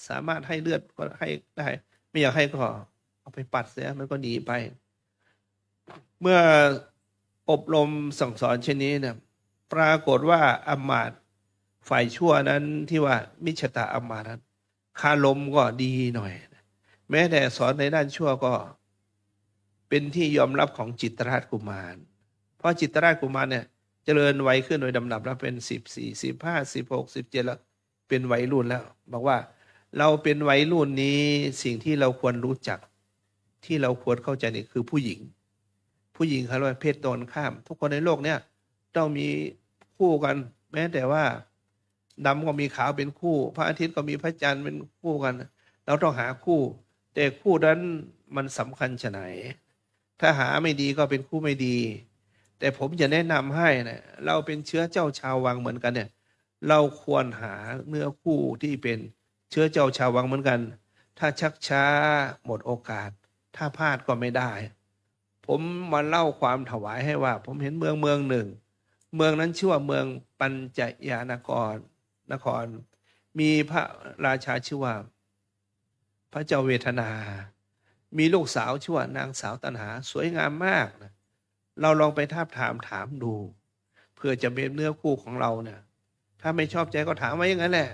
สามารถให้เลือดก็ให้ได้ไม่อยากให้ก็เอาไปปัดเสียมันก็หนีไปเมื่ออบรมสั่งสอนเช่นนี้เนี่ยปรากฏว่าอำมาตย์ฝ่ายชั่วนั้นที่ว่ามิจฉาอำมาตย์นั้นคารมก็ดีหน่อยแม้แต่สอนในด้านชั่วก็เป็นที่ยอมรับของจิตรราชกุมารเพราะจิตรราชกุมารเนี่ยเจริญวัยขึ้นโดยลำดับแล้วเป็น14 15 16 17แล้วเป็นวัยรุ่นแล้วบอกว่าเราเป็นวัยรุ่นนี้สิ่งที่เราควรรู้จักที่เราควรเข้าใจนี่คือผู้หญิงเขาเรียกว่าเพศตรงข้ามทุกคนในโลกเนี่ยต้องมีคู่กันแม้แต่ว่าดำก็มีขาวเป็นคู่พระอาทิตย์ก็มีพระจันทร์เป็นคู่กันเราต้องหาคู่แต่คู่นั้นมันสำคัญฉะไหนถ้าหาไม่ดีก็เป็นคู่ไม่ดีแต่ผมจะแนะนำให้นะเราเป็นเชื้อเจ้าชาววังเหมือนกันเนี่ยเราควรหาเนื้อคู่ที่เป็นเชื้อเจ้าชาววังเหมือนกันถ้าชักช้าหมดโอกาสถ้าพลาดก็ไม่ได้ผมมาเล่าความถวายให้ว่าผมเห็นเมืองหนึ่งเมืองนั้นชื่อว่าเมืองปัญจยานครมีพระราชาชื่อว่าพระเจ้าเวทนามีลูกสาวชื่อว่านางสาวตัณหาสวยงามมากนะเราลองไปถามดูเพื่อจะเป็นเนื้อคู่ของเราเนี่ยถ้าไม่ชอบใจก็ถามไว้อย่างนั้นแหละ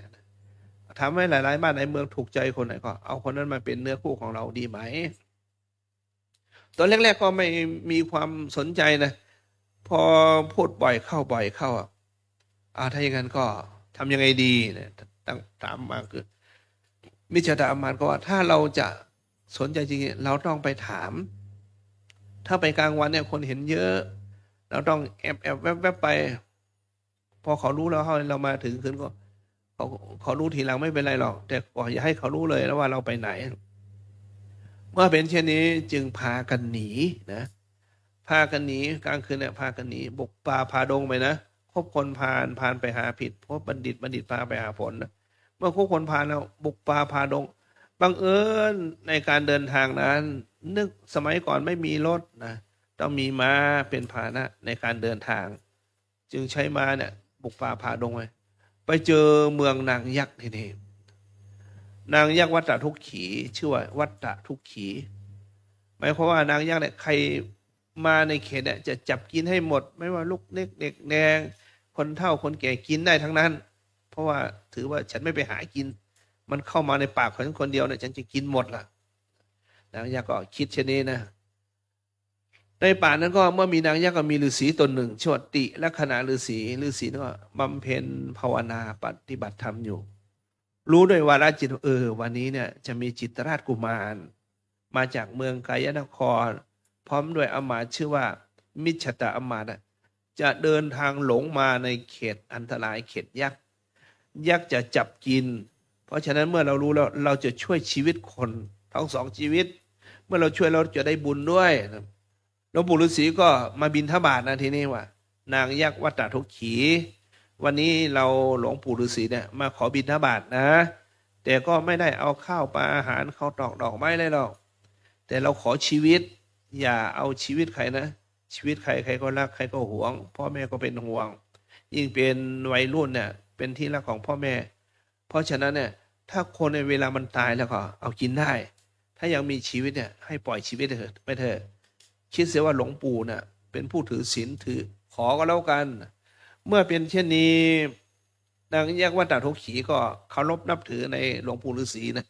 ถามไว้หลายๆบ้านในเมืองถูกใจคนไหนก็เอาคนนั้นมาเป็นเนื้อคู่ของเราดีไหมตอนแรกๆก็ไม่มีความสนใจนะพอพูดบ่อยเข้าถ้าอย่างนั้นก็ทำยังไงดีเนี่ยตั้งถามมาคือมิจฉาอำมาตย์ก็ว่าถ้าเราจะสนใจจริงๆเราต้องไปถามถ้าไปกลางวันเนี่ยคนเห็นเยอะเราต้องแอบแวบไปพอเขารู้แล้วเรามาถึงคืนก็เขารู้ทีหลังไม่เป็นไรหรอกแต่ก็อย่าให้เขารู้เลยแล้วว่าเราไปไหนเมื่อเป็นเช่นนี้จึงพากันหนีนะพากันหนีกลางคืนเนี่ยพากันหนีบุกป่าพาดงไปนะคบคนพาลไปหาผิดพบบัณฑิตพาไปหาผลนะเมื่อคบคนพาลแล้วบุกป่าพาดงบังเอิญในการเดินทางนั้นนึกสมัยก่อนไม่มีรถนะต้องมีม้าเป็นพาหนะในการเดินทางจึงใช้ม้าเนี่ยบุกป่าพาดงไปเจอเมืองนางยักษ์ที่นี่นางยักษ์วัฏฏทุกขีชื่อว่าวัฏฏทุกขีหมายความว่านางยักษ์เนี่ยใครมาในเขตเนี่ยจะจับกินให้หมดไม่ว่าลูกเล็กเด็กแดงคนเฒ่าคนแก่กินได้ทั้งนั้นเพราะว่าถือว่าฉันไม่ไปหากิน มันเข้ามาในปากของฉันคนเดียวเนี่ยฉันจะกินหมดล่ะนางยักษ์ก็คิดเช่นนี้นะในป่านั้นก็เมื่อมีนางยักษ์ก็มีฤาษีตนหนึ่งชื่อว่าติลักขณะฤาษีนั่นก็บำเพ็ญภาวนาปฏิบัติธรรมอยู่ รู้ด้วยวาระจิตวันนี้เนี่ยจะมีจิตรราชกุมารมาจากเมืองกายนครพร้อมด้วยอมาตย์ชื่อว่ามิจฉตอมาตย์จะเดินทางหลงมาในเขตอันตรายเขตยักษ์จะจับกินเพราะฉะนั้นเมื่อเรารู้แล้วเราจะช่วยชีวิตคนทั้งสองชีวิตเมื่อเราช่วยเราจะได้บุญด้วยหลวงปู่ฤาษีก็มาบิณฑบาตนะทีนี้ว่านางยักษ์วัตตทุกขีวันนี้เราหลวงปู่ฤาษีเนี่ยมาขอบิณฑบาตนะแต่ก็ไม่ได้เอาข้าวปลาอาหารข้าวตอกดอกไม้เลยหรอกแต่เราขอชีวิตอย่าเอาชีวิตใครนะชีวิตใครใครก็รักใครก็หวงพ่อแม่ก็เป็นห่วงยิ่งเป็นวัยรุ่นเนี่ยเป็นที่รักของพ่อแม่เพราะฉะนั้นเนี่ยถ้าคนในเวลามันตายแล้วก็เอากินได้ถ้ายังมีชีวิตเนี่ยให้ปล่อยชีวิตเถอะไปเถอะคิดเสียว่าหลวงปู่น่ะเป็นผู้ถือศีลถือขอก็แล้วกันเมื่อเป็นเช่นนี้นางยักษ์วัตตทุกขีก็เคารพนับถือในหลวงปู่ฤาษีนะ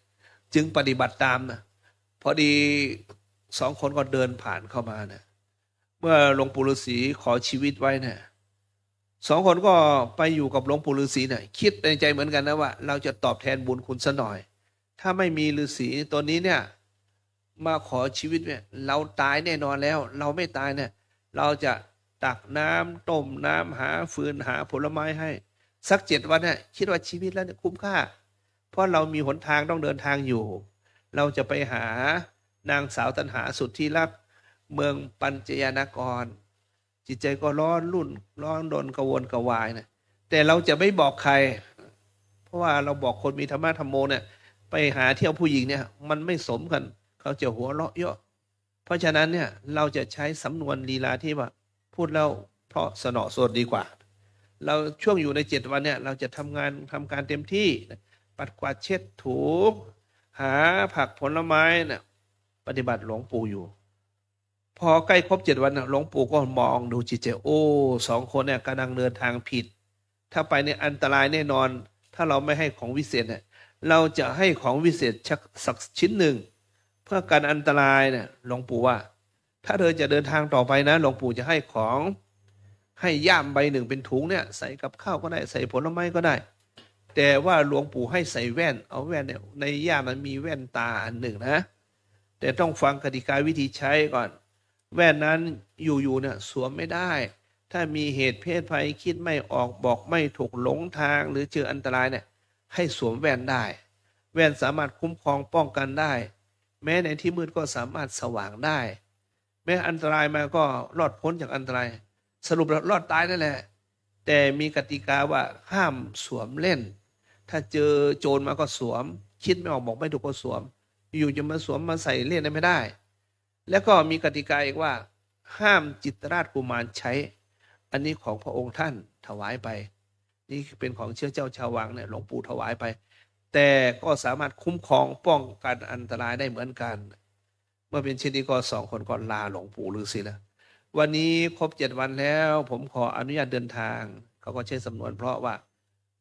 จึงปฏิบัติตามนะพอดีสองคนก็เดินผ่านเข้ามานะเมื่อหลวงปู่ฤาษีขอชีวิตไว้นะสองคนก็ไปอยู่กับหลวงปู่ฤาษีนะคิดในใจเหมือนกันนะว่าเราจะตอบแทนบุญคุณซะหน่อยถ้าไม่มีฤาษีตัวนี้เนี่ยมาขอชีวิตเนี่ยเราตายแน่นอนแล้วเราไม่ตายเนี่ยเราจะตักน้ำต้มน้ำหาฟืนหาผลไม้ให้สัก7 วันเนี่ยคิดว่าชีวิตแล้วเนี่ยคุ้มค่าเพราะเรามีหนทางต้องเดินทางอยู่เราจะไปหานางสาวตัณหาสุดที่รักเมืองปัญจยานครจิตใจก็ร้อนรุ่นร้อนรนกระวนกระวายนะแต่เราจะไม่บอกใครเพราะว่าเราบอกคนมีธรรมะธรรมโมเนี่ยไปหาเที่ยวผู้หญิงเนี่ยมันไม่สมกันเขาจะหัวเราะเยาะเพราะฉะนั้นเนี่ยเราจะใช้สำนวนลีลาที่ว่าพูดแล้วเพราะสนอสดดีกว่าเราช่วงอยู่ใน7 วันเนี่ยเราจะทำการเต็มที่ปัดกวาดเช็ดถูหาผักผลไม้เนี่ยปฏิบัติหลวงปู่อยู่พอใกล้ครบ7 วันหลวงปู่ก็มองดูจิตใจโอ้2 คนเนี่ยกำลังเดินทางผิดถ้าไปเนี่ยอันตรายแน่นอนถ้าเราไม่ให้ของวิเศษเนี่ยเราจะให้ของวิเศษสักชิ้นหนึ่งเพื่อการอันตรายเนี่ยหลวงปู่ว่าถ้าเธอจะเดินทางต่อไปนะหลวงปู่จะให้ของให้ย่ามใบ 1เป็นถุงเนี่ยใส่กับข้าวก็ได้ใส่ผลไม้ก็ได้แต่ว่าหลวงปู่ให้ใส่แว่นเอาแว่นเนี่ยในย่ามมันมีแว่นตาอันหนึ่งนะแต่ต้องฟังกติกาวิธีใช้ก่อนแว่นนั้นอยู่เนี่ยสวมไม่ได้ถ้ามีเหตุเพศภัยคิดไม่ออกบอกไม่ถูกหลงทางหรือเจออันตรายเนี่ยให้สวมแว่นได้แว่นสามารถคุ้มครองป้องกันได้แม้ในที่มืดก็สามารถสว่างได้แม้อันตรายมาก็รอดพ้นจากอันตรายสรุปรอดตายนั่นแหละแต่มีกติกาว่าห้ามสวมเล่นถ้าเจอโจรมาก็สวมคิดไม่ออกบอกไม่ถูกก็สวมอยู่จะมาสวมมาใส่เล่นไม่ได้แล้วก็มีกติกาอีกว่าห้ามจิตรราชกุมารใช้อันนี้ของพระองค์ท่านถวายไปนี่เป็นของเชื้อเจ้าชาววังเนี่ยหลวงปู่ถวายไปแต่ก็สามารถคุ้มครองป้องกันอันตรายได้เหมือนกันเมื่อเป็นเช่นนี้ก็2 คนก็ลาหลวงปู่ฤาษีแล้ววันนี้ครบ7 วันแล้วผมขออนุญาตเดินทางเขาก็ใช้สำนวนเพราะว่า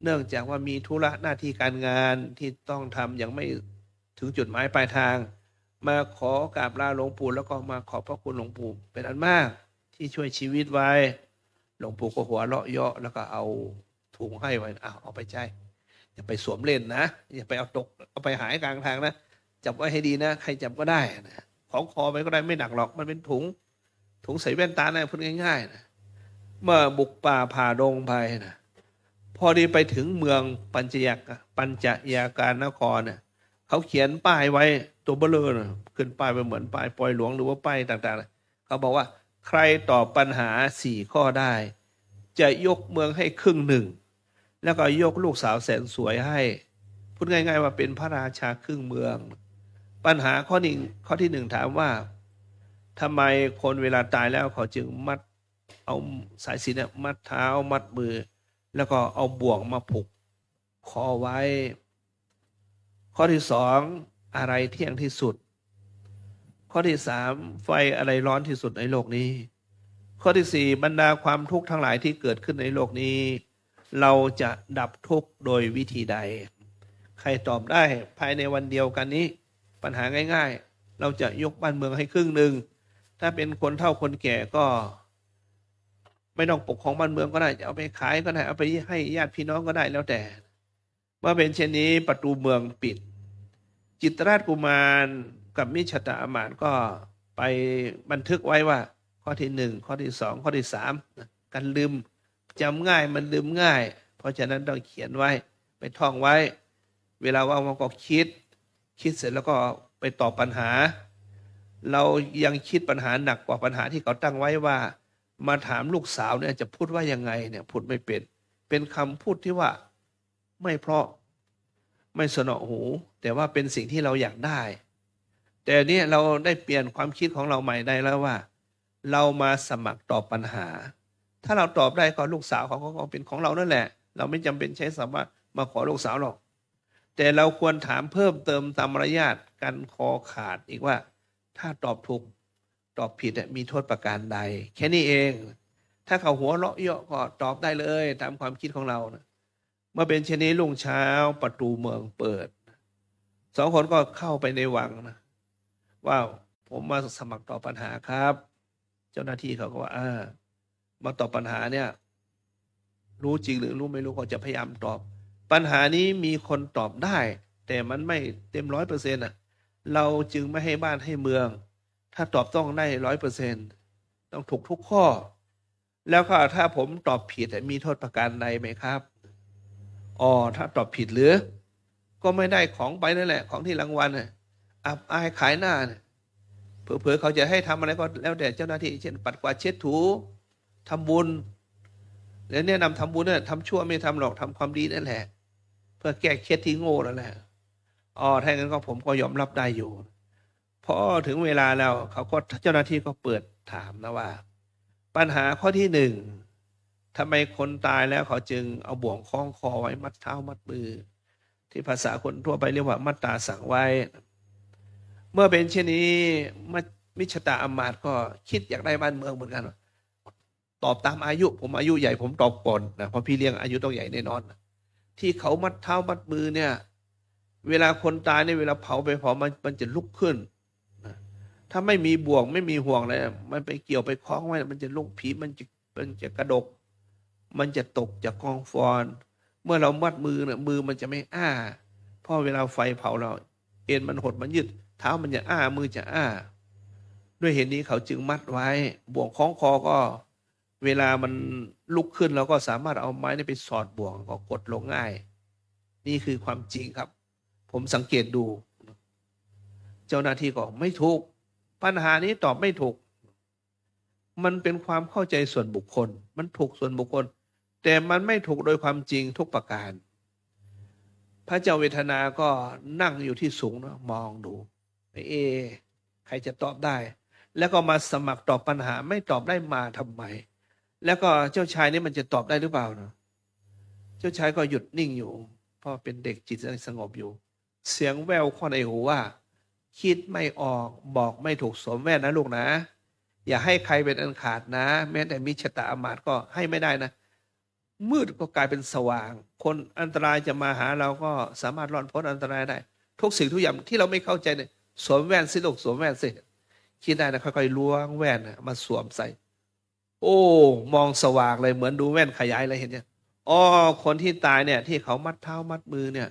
เนื่องจากว่ามีธุระหน้าที่การงานที่ต้องทำยังไม่ถึงจุดหมายปลายทางมาขอกราบลาหลวงปู่แล้วก็มาขอบพระคุณหลวงปู่เป็นอันมากที่ช่วยชีวิตไว้หลวงปู่ก็หัวเราะเยาะแล้วก็เอาถุงให้ไว้เอาไปใช้อย่าไปสวมเล่นนะอย่าไปเอาไปหายกลางทางนะจับไว้ให้ดีนะใครจับก็ได้นะของคอไปก็ได้ไม่หนักหรอกมันเป็นถุงใส่แว่นตานะพูดง่ายๆนะเมื่อบุกป่าผ่าดงไปนะพอดีไปถึงเมืองปัญจยาการนครเนี่ยเขาเขียนป้ายไว้ตัวเบลอนะขึ้นป้ายไปเหมือนป้ายปล่อยหลวงหรือว่าป้ายต่างๆเขาบอกว่าใครตอบปัญหา4 ข้อได้จะยกเมืองให้ครึ่งหนึ่งแล้วก็ยกลูกสาวแสนสวยให้พูดง่ายๆว่าเป็นพระราชาครึ่งเมืองปัญหาข้อที่ 1ถามว่าทำไมคนเวลาตายแล้วเขาจึงมัดเอาสายสิญจน์มัดเท้ามัดมือแล้วก็เอาบ่วงมาผูกคอไว้ข้อที่ 2อะไรเที่ยงที่สุดข้อที่ 3ไฟอะไรร้อนที่สุดในโลกนี้ข้อที่ 4บรรดาความทุกข์ทั้งหลายที่เกิดขึ้นในโลกนี้เราจะดับทุกข์โดยวิธีใด ใครตอบได้ภายในวันเดียวกันนี้ ปัญหาง่ายๆเราจะยกบ้านเมืองให้ครึ่งหนึ่งถ้าเป็นคนเฒ่าคนแก่ก็ไม่ต้องปกครองบ้านเมืองก็ได้จะเอาไปขายก็ได้เอาไปให้ญาติพี่น้องก็ได้แล้วแต่เมื่อเป็นเช่นนี้ประตูเมืองปิดจิตรราชกุมารกับมิชตาอามาตย์ก็ไปบันทึกไว้ว่าข้อที่หนึ่งข้อที่สองข้อที่สามกันลืมจำง่ายมันลืมง่ายเพราะฉะนั้นต้องเขียนไว้ไปท่องไว้ เวลาว่างก็คิดเสร็จแล้วก็ไปตอบปัญหา เรายังคิดปัญหาหนักกว่าปัญหาที่เขาตั้งไว้ว่ามาถามลูกสาวเนี่ยจะพูดว่ายังไงเนี่ยพูดไม่เป็นคำพูดที่ว่าไม่เพราะไม่สนอหูแต่ว่าเป็นสิ่งที่เราอยากได้แต่เนี่ยเราได้เปลี่ยนความคิดของเราใหม่ได้แล้วว่าเรามาสมัครตอบปัญหาถ้าเราตอบได้ก็ลูกสาวเขาก็เป็นของเรานั่นแหละเราไม่จำเป็นใช้คำว่ามาขอลูกสาวหรอกแต่เราควรถามเพิ่มเติมตามมารยาทกันคอขาดอีกว่าถ้าตอบถูกตอบผิดมีโทษประการใดแค่นี้เองถ้าเขาหัวเราะเยาะก็ตอบได้เลยตามความคิดของเรานะเมื่อเป็นเช่นนี้รุ่งเช้าประตูเมืองเปิดสองคนก็เข้าไปในวังนะว่าผมมาสมัครตอบปัญหาครับเจ้าหน้าที่เขาก็ว่ามาตอบปัญหาเนี่ยรู้จริงหรือรู้ไม่รู้ก็จะพยายามตอบปัญหานี้มีคนตอบได้แต่มันไม่เต็ม100%เราจึงไม่ให้บ้านให้เมืองถ้าตอบต้องได้100%ต้องถูกทุกข้อแล้วก็ถ้าผมตอบผิดมีโทษประการใดไหมครับถ้าตอบผิดหรือก็ไม่ได้ของไปนั่นแหละของที่รางวัลอับอายขายหน้าเนี่ยเผลอๆเขาจะให้ทำอะไรก็แล้วแต่เจ้าหน้าที่เช่นปัดกวาดเช็ดถูทำบุญแล้วเนี่ยนำทำบุญเนี่ยทำชั่วไม่ทำหรอกทำความดีนั่นแหละเพื่อแก้เคล็ดที่โง่นั่นแหละถ้าอย่างนั้นก็ผมก็ยอมรับได้อยู่พอถึงเวลาแล้วเขาก็เจ้าหน้าที่ก็เปิดถามนะว่าปัญหาข้อที่หนึ่งทำไมคนตายแล้วเขาจึงเอาบ่วงคล้องคอไว้มัดเท้ามัดมือที่ภาษาคนทั่วไปเรียกว่ามัดตาสั่งไว้เมื่อเป็นเช่นนี้มิชตาอามาตย์ก็คิดอยากได้บ้านเมืองเหมือนกันตอบตามอายุผมอายุใหญ่ผมตอบก่อนนะเพราะพี่เลี้ยงอายุต้องใหญ่แน่นอนที่เขามัดเท้ามัดมือเนี่ยเวลาคนตายเนี่ยเวลาเผาไปเผามันจะลุกขึ้นถ้าไม่มีบ่วงไม่มีห่วงอะไรมันไปเกี่ยวไปคล้องไว้มันจะลุกผีมันจะกระดกมันจะตกจากกองฟอนเมื่อเรามัดมือเนี่ยมือมันจะไม่เพราะเวลาไฟเผาเราเอ็นมันหดมันยืดเท้ามันจะมือจะด้วยเหตุนี้เขาจึงมัดไว้บ่วงคล้องคอก็เวลามันลุกขึ้นเราก็สามารถเอาไม้นี่ไปสอดบ่วงก็กดลงง่ายนี่คือความจริงครับผมสังเกตดูเจ้าหน้าที่ก็ไม่ถูกปัญหานี้ตอบไม่ถูกมันเป็นความเข้าใจส่วนบุคคลมันถูกส่วนบุคคลแต่มันไม่ถูกโดยความจริงทุกประการพระเจ้าเวทนาก็นั่งอยู่ที่สูงนะมองดูใครจะตอบได้แล้วก็มาสมัครตอบปัญหาไม่ตอบได้มาทำไมแล้วก็เจ้าชายนี่มันจะตอบได้หรือเปล่านะเจ้าชายก็หยุดนิ่งอยู่เพราะเป็นเด็กจิตสงบอยู่เสียงแววเข้าในหูว่าคิดไม่ออกบอกไม่ถูกสวมแว่นนะลูกนะอย่าให้ใครเป็นอันขาดนะแม้แต่มิชตาอามาตย์ก็ให้ไม่ได้นะมืดก็กลายเป็นสว่างคนอันตรายจะมาหาเราก็สามารถรอดพ้นอันตรายได้ทุกสิ่งทุกอย่างที่เราไม่เข้าใจเนี่ยสวมแว่นสิลูกสวมแว่นสิคิดได้นะค่อยๆล้วงแว่นมาสวมใส่มองสว่างเลยเหมือนดูแว่นขยายเลยเห็นเนี่ยคนที่ตายเนี่ยที่เขามัดเท้ามัดมือเนี่ย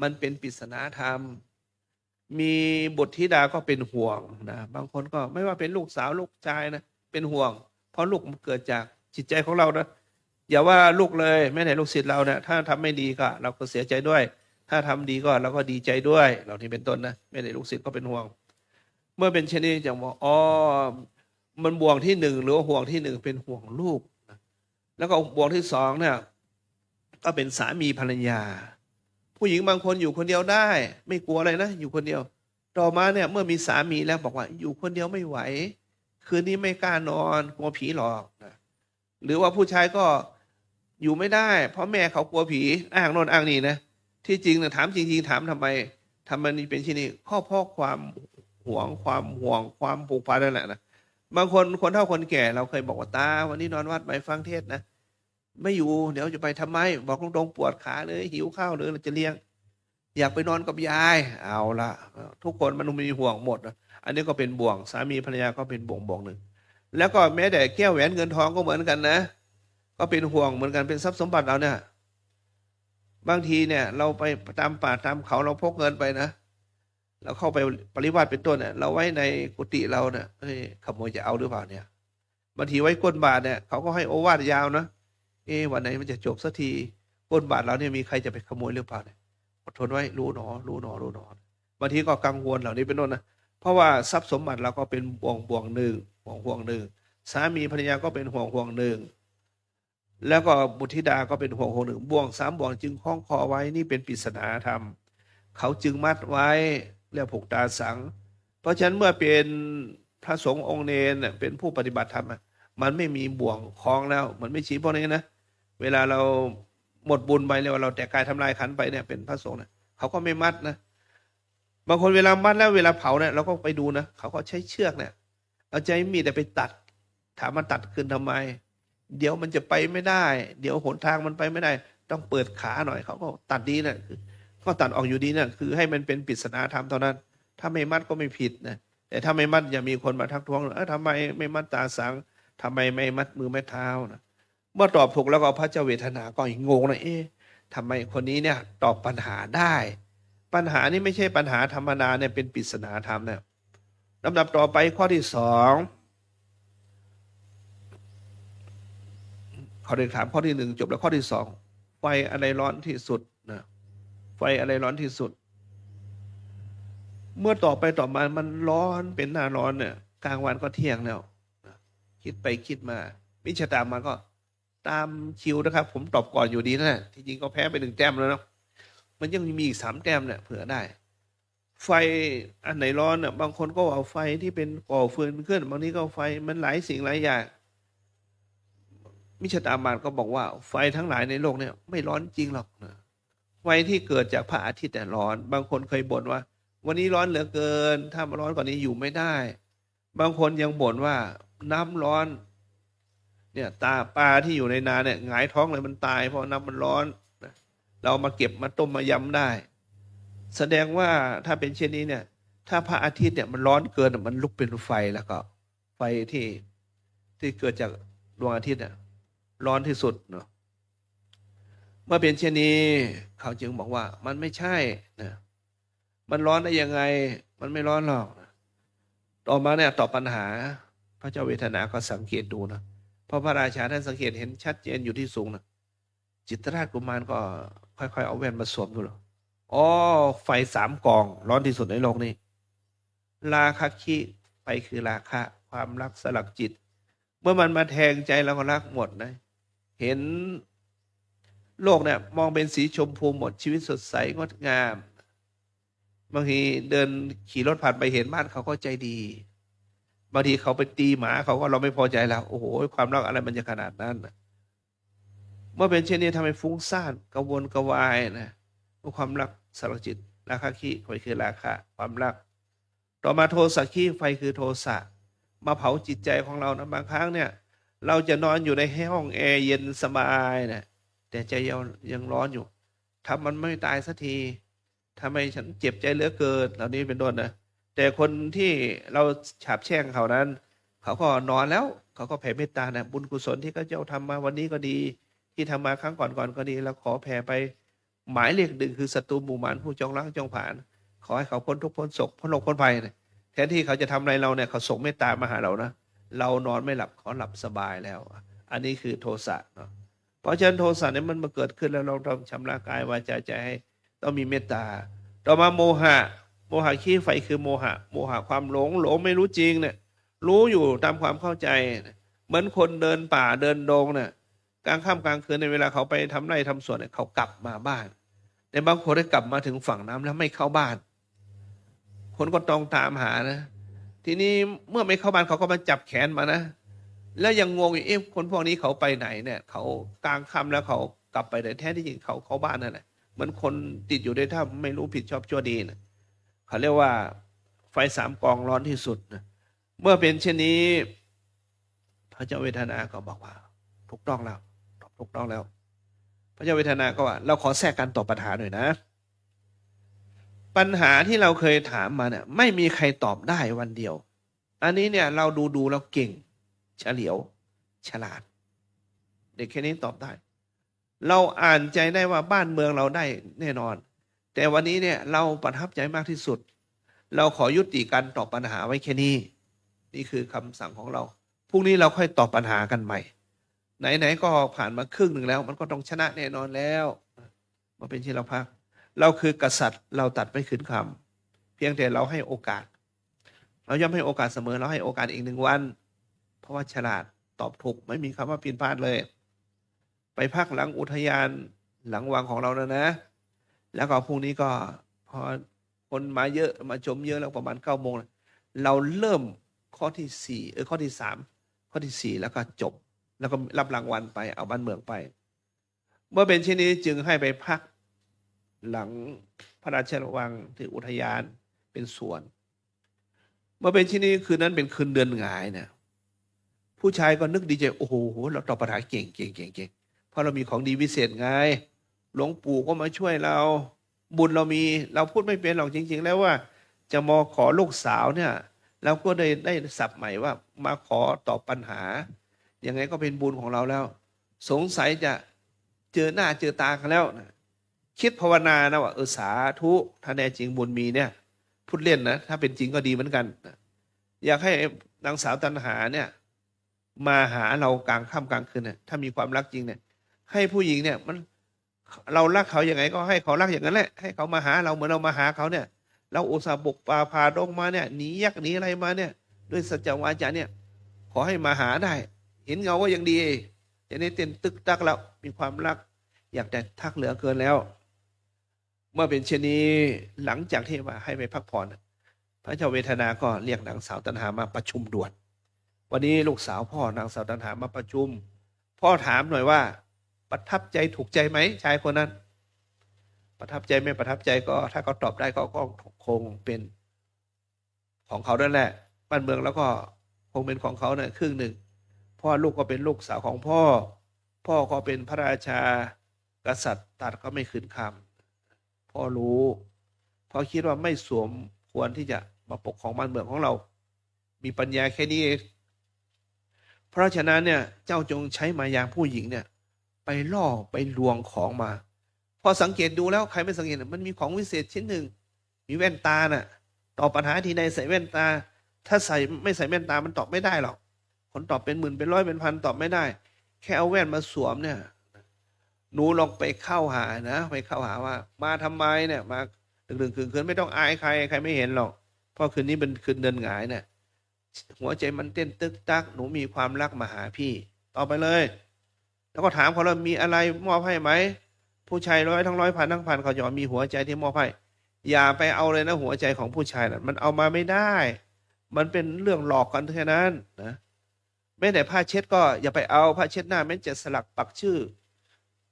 มันเป็นปริศนาธรรมมีบุตรธิดาก็เป็นห่วงนะบางคนก็ไม่ว่าเป็นลูกสาวลูกชายนะเป็นห่วงเพราะลูกมันเกิดจากจิตใจของเรานะอย่าว่าลูกเลยแม้แต่ลูกศิษย์เราเนี่ยถ้าทำไม่ดีก็เราก็เสียใจด้วยถ้าทำดีก็เราก็ดีใจด้วยเหล่านี้เป็นต้นนะแม้แต่ลูกศิษย์ก็เป็นห่วงเมื่อเป็นเช่นนี้จะบอกมันบ่วงที่หนึ่งหรือว่าห่วงที่หนึ่งเป็นห่วงลูกแล้วก็บ่วงที่สองเนี่ยก็เป็นสามีภรรยาผู้หญิงบางคนอยู่คนเดียวได้ไม่กลัวอะไรนะอยู่คนเดียวต่อมาเนี่ยเมื่อมีสามีแล้วบอกว่าอยู่คนเดียวไม่ไหวคืนนี้ไม่กล้านอนกลัวผีหลอกนะหรือว่าผู้ชายก็อยู่ไม่ได้เพราะแม่เขากลัวผีอ้างโน่นอ้างนี่นะที่จริงเนี่ยถามจริงๆถามทำไมนี่เป็นที่นี่ข้อเพราะความหวงความผูกพันนั่นแหละนะบางคนเฒ่าคนแก่เราเคยบอกว่าตาวันนี้นอนวัดไปฟังเทศนะไม่อยู่เดี๋ยวจะไปทำไมบอกตรงๆปวดขาเลยหิวข้าวเลยเราจะเลี้ยง อยากไปนอนกับยายเอาละทุกคนมันมีห่วงหมดนะอันนี้ก็เป็นบ่วงสามีภรรยาก็เป็นบ่วงหนึ่งแล้วก็แม้แต่แก้วแหวนเงินทองก็เหมือนกันนะก็เป็นห่วงเหมือนกันเป็นทรัพย์สมบัติเราเนี่ยบางทีเนี่ยเราไปตามป่าตามเขาเราพกเงินไปนะเราเข้าไปปริวาสเป็นต้นเนี่ยเราไว้ในกุฏิเราเนี่ยขโมยจะเอาหรือเปล่าเนี่ยบางทีไว้ก้นบาทเนี่ยเขาก็ให้โอวาทยาวนะวันไหนมันจะจบสักทีก้นบาทเราเนี่ยมีใครจะไปขโมยหรือเปล่าเนี่ยอดทนไว้รู้หนอบางทีก็กังวลเหล่านี้เป็นต้นนะเพราะว่าทรัพย์สมบัติเราก็เป็นบ่วงหนึ่งสามีภรรยาก็เป็นห่วงหนึ่งแล้วก็บุตรธิดาก็เป็นห่วงหนึ่งบ่วง3บ่วงจึงคล้องคอไว้นี่เป็นปริศนาธรรมเขาจึงมัดไว้เรียกผูกตาสังเพราะฉะนั้นเมื่อเป็นพระสงฆ์องค์เนรเป็นผู้ปฏิบัติธรรมมันไม่มีบ่วงคล้องแล้วมันไม่ชี้พวกนี้นะเวลาเราหมดบุญไปแล้วเราแต่กายทำลายขันไปเนี่ยเป็นพระสงฆ์เนี่ยเขาก็ไม่มัดนะบางคนเวลามัดแล้วเวลาเผาเนี่ยเราก็ไปดูนะเขาก็ใช้เชือกเนี่ยเอาใจมีแต่ไปตัดถามมันตัดขึ้นทำไมเดี๋ยวมันจะไปไม่ได้เดี๋ยวหนทางมันไปไม่ได้ต้องเปิดขาหน่อยเขาก็ตัดดีนะก็ตัดออกอยู่ดีนะคือให้มันเป็นปริศนาธรรมเท่านั้นถ้าไม่มัดก็ไม่ผิดนะแต่ถ้าไม่มัดอย่ามีคนมาทักท้วงทำไมไม่มัดตาสังทำไมไม่มัดมือไม่เท้านะเมื่อตอบถูกแล้วก็พระเจ้าเวทนาก็งงนะทำไมคนนี้เนี่ยตอบปัญหาได้ปัญหานี้ไม่ใช่ปัญหาธรรมดาเนี่ยเป็นปริศนาธรรมเนี่ยลำดับต่อไปข้อที่2เขาได้ถามข้อที่1จบแล้วข้อที่2ไฟอะไรร้อนที่สุดนะไฟอะไรร้อนที่สุดเมื่อต่อไปต่อมามันร้อนเป็นหน้าร้อนเนี่ยกลางวันก็เที่ยงแล้วคิดไปคิดมามิชตามมาก็ตามคิวนะครับผมตอบก่อนอยู่ดีนะที่จริงก็แพ้ไป1 แต้มแล้วเนาะมันยังมีอีก3 แต้มเนี่ยเผื่อได้ไฟอันไหนร้อนเนี่ยบางคนก็เอาไฟที่เป็นก่อฟืนขึ้นบางทีก็ไฟมันหลายสิ่งหลายอย่างมิชตามานก็บอกว่าไฟทั้งหลายในโลกเนี่ยไม่ร้อนจริงหรอกนะไฟที่เกิดจากพระอาทิตย์แต่ร้อนบางคนเคยบ่นว่าวันนี้ร้อนเหลือเกินถ้ามันร้อนกว่านี้อยู่ไม่ได้บางคนยังบ่นว่าน้ำร้อนเนี่ยปลาที่อยู่ในนาเนี่ยหงายท้องเลยมันตายเพราะน้ำมันร้อนเรามาเก็บมาต้มมายำได้แสดงว่าถ้าเป็นเช่นนี้เนี่ยถ้าพระอาทิตย์เนี่ยมันร้อนเกินมันลุกเป็นไฟแล้วก็ไฟที่เกิดจากดวงอาทิตย์เนี่ยร้อนที่สุดเนาะเมื่อเป็นเช่นนี้เขาจึงบอกว่ามันไม่ใช่นะมันร้อนได้ยังไงมันไม่ร้อนหรอกต่อมาเนี่ยตอบปัญหาพระเจ้าเวทนาก็สังเกตดูนะเพราะพระราชาท่านสังเกตเห็นชัดเจนอยู่ที่สูงนะจิตรราชกุมารก็ค่อยๆเอาแว่นมาสวมดูหรออ๋อไฟ3 กองร้อนที่สุดในโลกนี้ราคะคิไฟคือราคะความรักสลักจิตเมื่อมันมาแทงใจเราก็รักหมดนะเห็นโลกเนี่ยมองเป็นสีชมพูหมดชีวิตสดใสงดงามบางทีเดินขี่รถผ่านไปเห็นบ้านเขาก็ใจดีบางทีเขาไปตีหมาเขาก็เราไม่พอใจแล้วโอ้โหความรักอะไรมันจะขนาดนั้นเมื่อเป็นเช่นนี้ทำให้ฟุ้งซ่านกระวนกระวายนะความรักสลักจิตราคะขี้ไฟคือราคะความรักต่อมาโทสะขี้ไฟคือโทสะมาเผาจิตใจของเรานะบางครั้งเนี่ยเราจะนอนอยู่ในห้องแอร์เย็นสบายนะแต่ใจยังร้อนอยู่ทำมันไม่ตายสักทีทำไมฉันเจ็บใจเหลือเกินเหล่านี้เป็นต้นนะแต่คนที่เราฉาบแช่งเขานั้นเขาก็นอนแล้วเขาก็แผ่เมตตานะบุญกุศลที่เขาเจ้าทำมาวันนี้ก็ดีที่ทำมาครั้งก่อนก็ดีแล้วขอแผ่ไปหมายเลข1คือศัตรูหมู่หมานผู้จองล้างจองผ่านขอให้เขาพ้นทุกข์พ้นโศกพ้นโรคพ้นภัยนะแทนที่เขาจะทำอะไรเราเนี่ยเขาส่งเมตตามาหาเรานะเรานอนไม่หลับเขาหลับสบายแล้วอันนี้คือโทสะเนาะเพราะฉะนั้นโทสะเนี่ยมันมาเกิดขึ้นแล้วเราต้องชำระกายวาจาใจให้ต้องมีเมตตาต่อมาโมหะขี้ไฟคือโมหะความหลงไม่รู้จริงเนี่ยรู้อยู่ตามความเข้าใจเหมือนคนเดินป่าเดินดงเนี่ยกลางค่ำกลางคืนในเวลาเขาไปทำไร่ทำสวนเนี่ยเขากลับมาบ้านแต่บางคนได้กลับมาถึงฝั่งน้ำแล้วไม่เข้าบ้านคนก็ต้องตามหานะทีนี้เมื่อไม่เข้าบ้านเขาก็มาจับแขนมานะแล้วยังงงอยู่คนพวกนี้เขาไปไหนเนี่ยเขากลางค่ำแล้วเขากลับไปแต่แท้ที่จริงเขาเข้าบ้านนั่นแหละเหมือนคนติดอยู่ในถ้ำไม่รู้ผิดชอบชั่วดีนะเขาเรียกว่าไฟ3 กองร้อนที่สุดนะเมื่อเป็นเช่นนี้พระเจ้าเวทนาก็บอกว่าถูกต้องแล้วถูกต้องแล้วพระเจ้าเวทนาก็ว่าเราขอแทรกการตอบปัญหาหน่อยนะ ปัญหาที่เราเคยถามมาเนี่ยไม่มีใครตอบได้วันเดียว อันนี้เนี่ยเราดูเราเก่งเฉลียวฉลาด เด็กแค่นี้ตอบได้ เราอ่านใจได้ว่าบ้านเมืองเราได้แน่นอน แต่วันนี้เนี่ยเราประทับใจมากที่สุด เราขอยุติการตอบปัญหาไว้แค่นี้ นี่คือคำสั่งของเราพรุ่งนี้เราค่อยตอบปัญหากันใหม่ ไหนๆก็ผ่านมาครึ่งหนึ่งแล้ว มันก็ต้องชนะแน่นอนแล้วมาเป็นที่เราพักเราคือกษัตริย์เราตัดไม่ขืนคำเพียงแต่เราให้โอกาส เราย่อมให้โอกาสเสมอเราให้โอกาสอีก1 วัน เพราะว่าฉลาดตอบถูกไม่มีคำว่าผิดพลาดเลย ไปพักหลังอุทยานหลังวังของเรานะ แล้วก็พรุ่งนี้ก็พอคนมาเยอะมาชมเยอะแล้วประมาณ9 โมงเราเริ่มข้อที่4ข้อที่3ข้อที่4แล้วก็จบ แล้วก็รับรางวัลไปเอาบ้านเมืองไป เมื่อเป็นเช่นนี้จึงให้ไปพักหลังพระราชวังที่อุทยานเป็นสวน เมื่อเป็นเช่นนี้คืนนั้นเป็นคืนเดือนหงายเนี่ยผู้ชายก็นึกดีใจโอ้โหเราตอบปัญหาเก่งเพราะเรามีของดีวิเศษไงหลวงปู่ก็มาช่วยเราบุญเรามีเราพูดไม่เป็นหรอกจริงๆแล้วว่าจะมาขอลูกสาวเนี่ยเราก็ได้ศัพท์ใหม่ว่ามาขอตอบปัญหายังไงก็เป็นบุญของเราแล้วสงสัยจะเจอหน้าเจอตากันแล้วนะคิดภาวนานะว่าสาธุถ้าแน่จริงบุญมีเนี่ยพูดเล่นนะถ้าเป็นจริงก็ดีเหมือนกันอยากให้นางสาวตัณหาเนี่ยมาหาเรากลางค่ำกลางคืนเนี่ยถ้ามีความรักจริงเนี่ยให้ผู้หญิงเนี่ยมันเรารักเขาอย่างไงก็ให้เขารักอย่างนั้นแหละให้เขามาหาเราเหมือนเรามาหาเขาเนี่ยเราอุตส่าห์บุกป่าพาดงมาเนี่ยหนียักษ์หนีอะไรมาเนี่ยด้วยสัจจวาจาเนี่ยขอให้มาหาได้เห็นเงาก็ยังดีจะได้เต้นตึกตักแล้วมีความรักอยากแต่ทักเหลือเกินแล้วเมื่อเป็นเช่นนี้หลังจากที่ว่าให้ไปพักผ่อนพระเจ้าเวทนาก็เรียกนางสาวตัณหามาประชุมด่วนวันนี้ลูกสาวพ่อนางสาวตัณหามาประชุมพ่อถามหน่อยว่าประทับใจถูกใจไหมชายคนนั้นประทับใจไม่ประทับใจก็ถ้าเขาตอบได้ก็คงเป็นของเขานั่นแหละบ้านเมืองแล้วก็คงเป็นของเขาเนี่ยครึ่งหนึ่งพ่อลูกก็เป็นลูกสาวของพ่อก็เป็นพระราชากษัตริย์ตัดก็ไม่คืนคำพ่อรู้พ่อคิดว่าไม่สวมควรที่จะมาปกครองบ้านเมืองของเรามีปัญญาแค่นี้เองเพราะฉะนั้นเนี่ยเจ้าจงใช้มายาผู้หญิงเนี่ยไปล่อไปลวงของมาพอสังเกตดูแล้วใครไม่สังเกตมันมีของวิเศษชิ้นหนึ่งมีแว่นตาน่ะตอบปัญหาทีใดใส่แว่นตาถ้าไม่ใส่แว่นตามันตอบไม่ได้หรอกคนตอบเป็นหมื่นเป็นร้อยเป็นพันตอบไม่ได้แค่เอาแว่นมาสวมเนี่ยหนูลองไปเข้าหานะไปเข้าหาว่ามาทำไมเนี่ยมาดึกคืนไม่ต้องอายใครไม่เห็นหรอกเพราะคืนนี้เป็นคืนเดินหงายเนี่ยหัวใจมันเต้นตึกตักหนูมีความรักมาหาพี่ต่อไปเลยแล้วก็ถามเขาแล้วมีอะไรมอบให้ไหมผู้ชายร้อยทั้งพันเขาจะมีหัวใจที่มอบให้อย่าไปเอาเลยนะหัวใจของผู้ชายน่ะมันเอามาไม่ได้มันเป็นเรื่องหลอกกันแค่นั้นนะแม้แต่ผ้าเช็ดก็อย่าไปเอาผ้าเช็ดหน้าแม้จะสลักปักชื่อ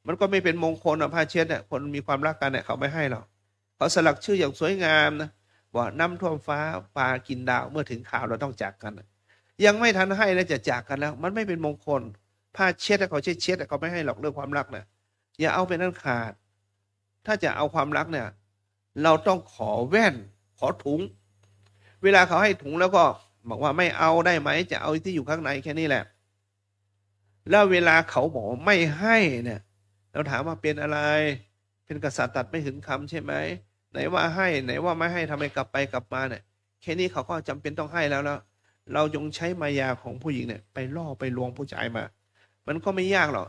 มันก็ไม่เป็นมงคลอ่ะผ้าเช็ดเนี่ยคนมีความรักกันเนี่ยเขาไม่ให้หรอกเขาสลักชื่ออย่างสวยงามนะว่าน้ำท่วมฟ้าปลากินดาวเมื่อถึงข่าวเราต้องจากกันยังไม่ทันให้แล้วจะจากกันแล้วมันไม่เป็นมงคลผ้าเช็ดเขาเช็ดเขาไม่ให้หรอกเรื่องความรักนะอย่าเอาเป็นนั่นขาดถ้าจะเอาความรักเนี่ยเราต้องขอแว่นขอถุงเวลาเขาให้ถุงแล้วก็บอกว่าไม่เอาได้ไหมจะเอาที่อยู่ข้างในแค่นี้แหละแล้วเวลาเขาบอกไม่ให้เนี่ยเราถามว่าเป็นอะไรเป็นกษัตริย์ตัดไม่ถึงคำใช่ไหมไหนว่าให้ไหนว่าไม่ให้ทำไมกลับไปกลับมาเนี่ยแค่นี้เขาก็จำเป็นต้องให้แล้วเราจงใช้มายาของผู้หญิงเนี่ยไปล่อไปลวงผู้ชายมามันก็ไม่ยากหรอก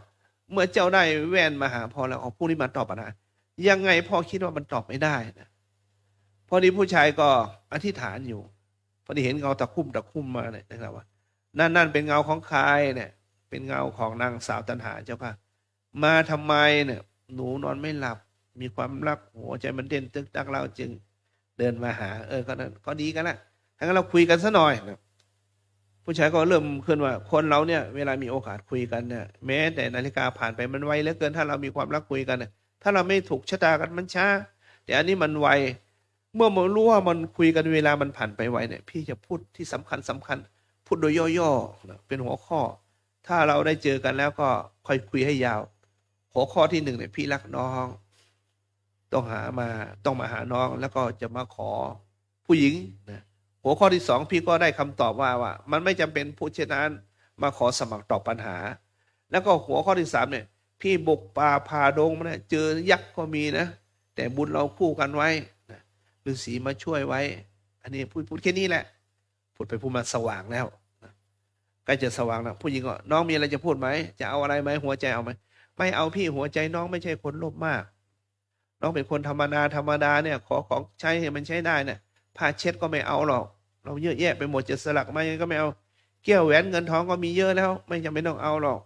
เมื่อเจ้าได้แว่นมาหาพอแล้วเอาผู้นี้มาตอบปัญหายังไงพ่อคิดว่ามันตอบไม่ได้นะพอดีผู้ชายก็อธิษฐานอยู่พอดีเห็นเงาตะคุ่มมาเนี่ยนะครับว่านั่นเป็นเงาของใครเนี่ยเป็นเงาของนางสาวตัณหาเจ้าค่ะมาทำไมเนี่ยหนูนอนไม่หลับมีความรักหัวใจมันเต้นตึกตักเราจึงเดินมาหาก็ดีกันละงั้นเราคุยกันซะหน่อยนะผู้ชายก็เริ่มขึ้นว่าคนเราเนี่ยเวลามีโอกาสคุยกันเนี่ยแม้แต่นาฬิกาผ่านไปมันไวเหลือเกินถ้าเรามีความรักคุยกันเนี่ยถ้าเราไม่ถูกชะตากันมันช้าแต่อันนี้มันไวเมื่อมันรู้ว่ามันคุยกันเวลามันผ่านไปไวเนี่ยพี่จะพูดที่สำคัญพูดโดยย่อๆเป็นหัวข้อถ้าเราได้เจอกันแล้วก็ค่อยคุยให้ยาวหัวข้อที่1เนี่ยพี่รักน้อง ต้องมาหาน้องแล้วก็จะมาขอผู้หญิงนะหัวข้อที่สองพี่ก็ได้คำตอบว่ามันไม่จำเป็นผู้เช่นนั้นมาขอสมัครตอบปัญหา แล้วก็หัวข้อที่สามเนี่ยพี่บุกป่าผ่าดงมาเนี่ยเจอยักษ์ก็มีนะแต่บุญเราคู่กันไว้นะฤาษีมาช่วยไว้ อันนี้พูดแค่นี้แหละพูดไปพูดมาสว่างแล้วนะใกล้จะสว่างแล้วผู้หญิงก็น้องมีอะไรจะพูดไหมจะเอาอะไรไหมหัวใจเอาไหมไม่เอาพี่หัวใจน้องไม่ใช่คนโลภมากน้องเป็นคนธรรมดาเนี่ยขอของใช้ให้มันใช้ได้เนี่ยผ้าเช็ดก็ไม่เอาหรอกเราเยอะแยะไปหมดจะสลักมาก็ไม่เอาแก้วแหวนเงินทองก็มีเยอะแล้วไม่จำเป็นต้องเอาหรอก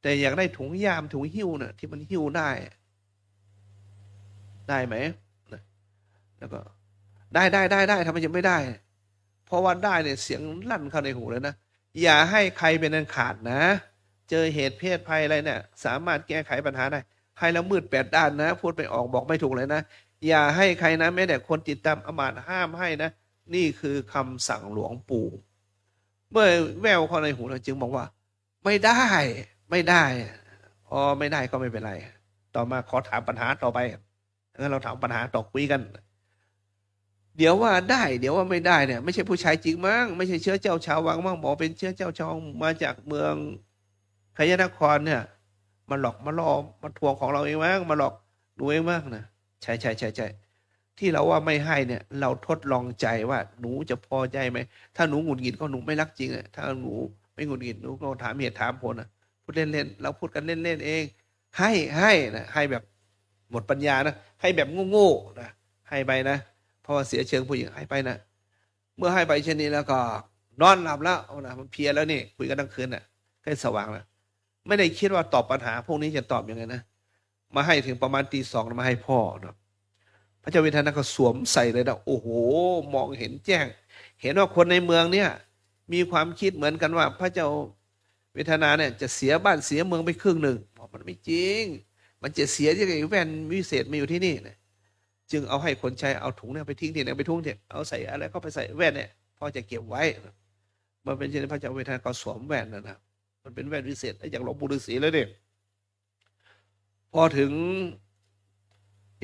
แต่อยากได้ถุงยามถุงหิ้วน่ะที่มันหิ้วได้ไหมแล้วก็ได้ทำไมจะไม่ได้เพราะว่าได้เนี่ยเสียงลั่นเข้าในหูเลยนะอย่าให้ใครเป็นอันขาดนะเจอเหตุเพศภัยอะไรเนี่ยสามารถแก้ไขปัญหาได้ให้แล้วมืด8 ด้านนะพูดไปออกบอกไม่ถูกเลยนะอย่าให้ใครนะแม้แต่คนติดตามอมาตย์ห้ามให้นะนี่คือคำสั่งหลวงปู่เมื่อแววเข้าในหูเราจึงบอกว่าไม่ได้ไม่ได้ก็ไม่เป็นไรต่อมาขอถามปัญหาต่อไปงั้นเราถามปัญหาต่อคุยกันเดี๋ยวว่าได้เดี๋ยวว่าไม่ได้เนี่ยไม่ใช่ผู้ชายจริงมั้งไม่ใช่เชื้อเจ้าชาววังมั้งบอกเป็นเชื้อเจ้าชาวมาจากเมืองพญานครเนี่ยมาหลอกมาล่อมาทวงของเราเองมั้งมาหลอกหนูเองมั้งนะใช่ที่เราว่าไม่ให้เนี่ยเราทดลองใจว่าหนูจะพอใจไหมถ้าหนูหงุดหงิดก็หนูไม่รักจริงถ้าหนูไม่หงุดหงิดหนูก็ถามเหตุถามผลนะพูดเล่นๆเราพูดกันเล่นๆเองให้นะให้แบบหมดปัญญานะให้แบบโง่ๆนะให้ไปนะเพราะว่าเสียเชิงผู้หญิงให้ไปนะเมื่อให้ไปเช่นนี้แล้วก็นอนหลับแล้วนะมันเพลียแล้วนี่คุยกันทั้งคืนน่ะใกล้สว่างแล้วไม่ได้คิดว่าตอบปัญหาพวกนี้จะตอบยังไงนะมาให้ถึงประมาณตี 2มาให้พ่อนะพระเจ้าเวทนาก็สวมใส่เลยนะโอ้โหมองเห็นแจ้งเห็นว่าคนในเมืองเนี่ยมีความคิดเหมือนกันว่าพระเจ้าเวทนาเนี่ยจะเสียบ้านเสียเมืองไปครึ่งหนึ่งมันไม่จริงมันจะเสียที่ไอ้แว่นวิเศษมาอยู่ที่นี่นะจึงเอาให้คนใช้เอาถุงเนี่ยไปทิ้งที่ไหนไปทุ่งเนี่ยเอาใส่อะไรก็ไปใส่แว่นเนี่ยพ่อจะเก็บไว้มันเป็นเช่นพระเจ้าเวทนาก็สวมแว่นนะมันเป็นแว่นวิเศษอย่างหลวงปู่ฤาษีเลยเนี่ยพอถึง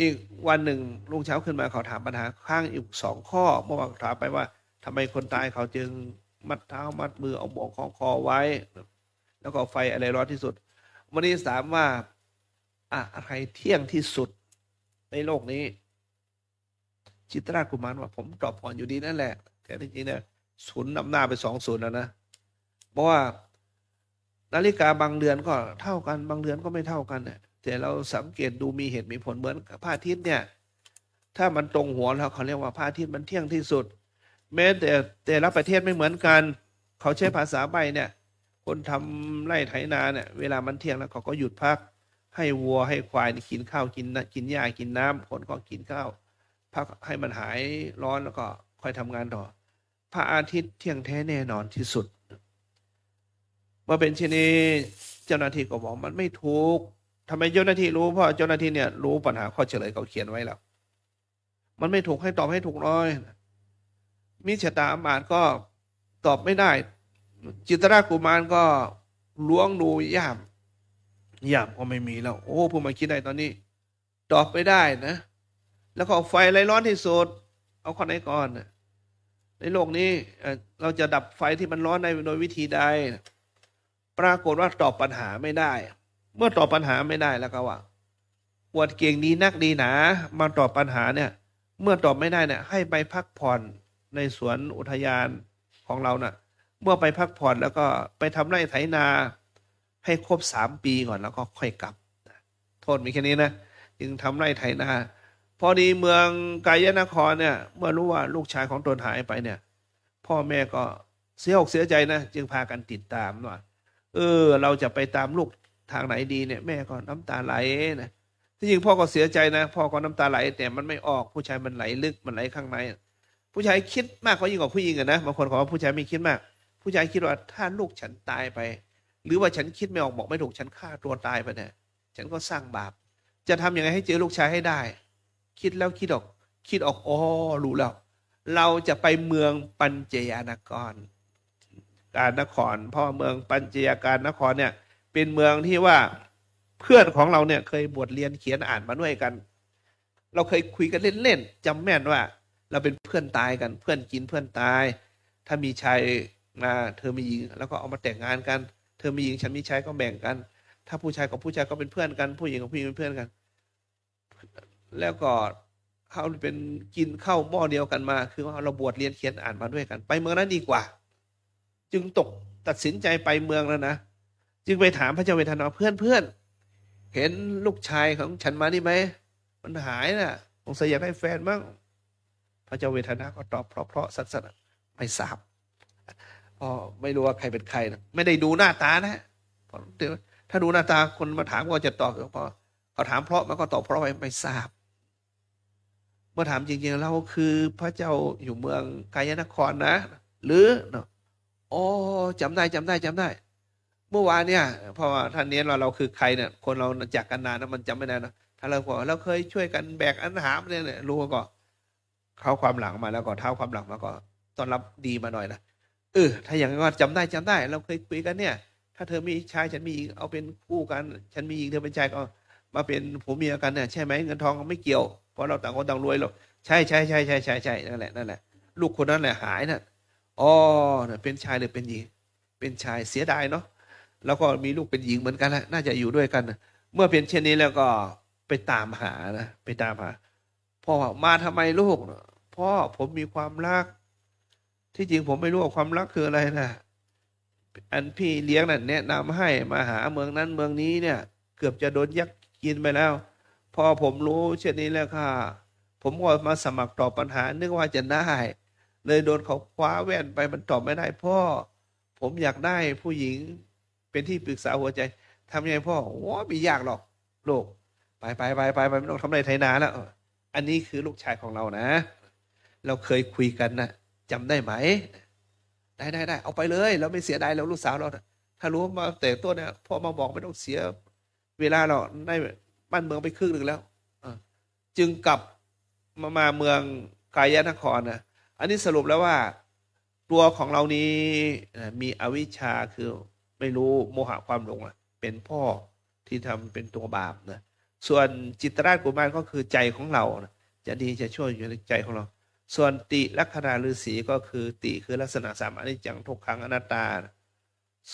อีกวันหนึ่งรุ่งเช้าขึ้นมาเขาถามปัญหาข้างอีก2 ข้อเมื่อวานถามไปว่าทำไมคนตายเขาจึงมัดเท้ามัดมือเอาบ่วงคล้องคอไว้แล้วก็ไฟอะไรร้อนที่สุดวันนี้ถามว่าอะไรเที่ยงที่สุดในโลกนี้จิตรราชกุมารว่าผมตอบก่อนอยู่ดีนั่นแหละแต่จริงๆเนี่ยศูนย์นำหน้าไป2 0แล้วนะเพราะว่านาฬิกาบางเรือนก็เท่ากันบางเรือนก็ไม่เท่ากันเนี่ยแต่เราสังเกตดูมีเหตุมีผลเหมือนกับพระอาทิตย์เนี่ยถ้ามันตรงหัวแล้วเขาเรียกว่าพระอาทิตย์มันเที่ยงที่สุดแม้แต่ละประเทศไม่เหมือนกันเขาใช้ภาษาใบเนี่ยคนทำไร่ไถนาเนี่ยเวลามันเที่ยงแล้วเขาก็หยุดพักให้วัวให้ควายกินข้าวกินหญ้ากินน้ำคนก็กินข้าวพักให้มันหายร้อนแล้วก็ค่อยทำงานต่อพระอาทิตย์เที่ยงแท้แน่นอนที่สุดเมื่อเป็นเช่นนี้เจ้าหน้าที่ก็บอกมันไม่ถูกทำไมเจ้าหน้าที่รู้เพราะเจ้าหน้าที่เนี่ยรู้ปัญหาข้อเฉลยเขาเขียนไว้แล้วมันไม่ถูกให้ตอบให้ถูกน้อยมิชตาอมาตย์ก็ตอบไม่ได้จิตรราชกุมารก็ล้วงดูย่ามก็ไม่มีแล้วโอ้ผู้มาคิดได้ตอนนี้ตอบไม่ได้นะแล้วก็ไฟอะไรร้อนที่สุดเอาข้อไหนก่อนในโลกนี้เราจะดับไฟที่มันร้อนได้โดยวิธีใดปรากฏว่าตอบปัญหาไม่ได้เมื่อตอบปัญหาไม่ได้แล้วก็ว่าอวดเก่งดีนักดีหนามาตอบปัญหาเนี่ยเมื่อตอบไม่ได้เนี่ยให้ไปพักผ่อนในสวนอุทยานของเราน่ะเมื่อไปพักผ่อนแล้วก็ไปทำไร่ไถนาให้ครบ3 ปีก่อนแล้วก็ค่อยกลับโทษมีแค่นี้นะจึงทำไร่ไถนาพอดีเมืองกายนครเนี่ยเมื่อรู้ว่าลูกชายของตนหายไปเนี่ยพ่อแม่ก็เสียอกเสียใจนะจึงพากันติดตามว่าเราจะไปตามลูกทางไหนดีเนี่ยแม่ก็น้ำตาไหลนะที่จริงพ่อก็เสียใจนะพ่อก็น้ำตาไหลแต่มันไม่ออกผู้ชายมันไหลลึกมันไหลข้างในผู้ชายคิดมากกว่ายิ่งกว่าผู้หญิงอะนะบางคนบอกว่าผู้ชายไม่คิดมากผู้ชายคิดว่าถ้าลูกฉันตายไปหรือว่าฉันคิดไม่ออกบอกไม่ถูกฉันฆ่าตัวตายไปเนี่ยฉันก็สร้างบาปจะทำยังไงให้เจอลูกชายให้ได้คิดแล้วคิดออกอ๋อรู้แล้วเราจะไปเมืองปัญจยานครการนครเพราะเมืองปัญจยาการนครเนี่ยเป็นเมืองที่ว่าเพื่อนของเราเนี่ยเคยบวชเรียนเขียนอ่านมาด้วยกัน เราเคยคุยกันเล่นๆจำแม่นว่า เราเป็นเพื่อนตายกันเพื่อนกินเพื่อนตาย ถ้ามีชายมาเธอมีหญิงแล้วก็เอามาแต่งงานกัน เธอมีหญิงฉันมีชายก็แบ่งกัน ถ้าผู้ชายกับผู้ชายก็เป็นเพื่อนกัน ผู้หญิงกับผู้หญิงเป็นเพื่อนกัน แล้วก็เขาเป็นกินข้าวหม้อเดียวกันมา คือว่าเราบวชเรียนเขียนอ่านมาด้วยกัน ไปเมืองนั้นดีกว่า จึงตัดสินใจไปเมืองแล้วนะ จึงไปถามพระเจ้าเวทนาเพื่อนเห็นลูกชายของฉันมานี่ไหมมันหายน่ะสงสัยอยากได้แฟนมั้งพระเจ้าเวทนาก็ตอบเพราะสัตย์ไม่ทราบอ๋อไม่รู้ว่าใครเป็นใครนะไม่ได้ดูหน้าตานะเพราะถ้าดูหน้าตาคนมาถามก็จะตอบเพราะเขาถามเพราะมันก็ตอบเพราะไม่ทราบ เมื่อถามจริงๆเราคือพระเจ้าอยู่เมืองกายนครนะ หรือเนาะอ๋อจำได้ เมื่อวานเนี่ยเพราะว่าท่านเนี้ยเราคือใครเนี่ยคนเราจากกันนานนะมันจำไม่ได้นะถ้าเราบอกเราเคยช่วยกันแบกอาหารเนี่ยรู้ก็เข้าความหลังมาแล้วก็เท้าความหลังมาก็ต้อนรับดีมาหน่อยนะถ้าอย่างนั้นก็จำได้เราเคยคุยกันเนี่ย ถ้าเธอมีชายฉันมีหญิงเอาเป็นคู่กัน ฉันมีหญิงเธอเป็นชายก็มาเป็นผัวเมียกันเนี่ยใช่ไหมเงินทองไม่เกี่ยวเพราะเราต่างคนต่างรวยหรอกใช่นั่นแหละลูกคนนั้นแหละหายน่ะอ๋อเป็นชายหรือเป็นหญิงเป็นชายเสียดายเนาะ แล้วก็มีลูกเป็นหญิงเหมือนกันนะน่าจะอยู่ด้วยกันนะเมื่อเป็นเช่นนี้แล้วก็ไปตามหานะไปตามหาพ่อมาทำไมลูกพ่อผมมีความรัก ที่จริงผมไม่รู้ว่าความรักคืออะไรนะอันพี่เลี้ยงนั่นแนะนำให้มาหาเมืองนั้นเมืองนี้เนี่ย เกือบจะโดนยักษ์กินไปแล้วพอผมรู้เช่นนี้แล้วค่ะผมก็มาสมัครตอบปัญหานึกว่าจะได้เลยโดนเขาคว้าแว่นไปมันตอบไม่ได้พ่อผมอยากได้ผู้หญิงเป็นที่ปรึกษาหัวใจทำยังไงพ่อโอ้ไม่ยากหรอกลูกไปไม่ต้องทำอะไรไถนาแล้วอันนี้คือลูกชายของเรานะ เราเคยคุยกันนะจำได้ไหมได้เอาไปเลยเราไม่เสียดายเราลูกสาวเรานะถ้ารู้มาแต่ต้นเนี่ยพ่อมาบอกไม่ต้องเสียเวลาเราได้บ้านเมืองไปครึ่งหนึ่งแล้วจึงกลับมาเมืองกายนครนะอันนี้สรุปแล้วว่าตัวของเรานี้มีอวิชชาคือไม่รู้โมหะความหลงเป็นพ่อที่ทำเป็นตัวบาปนะส่วนจิตตราชกุมารก็คือใจของเรานะจะดีจะช่วยอยู่ในใจของเรา ส่วนติลักขณาฤาษีก็คือติคือลักษณะสามอนิจจังทุกขังอนัตตา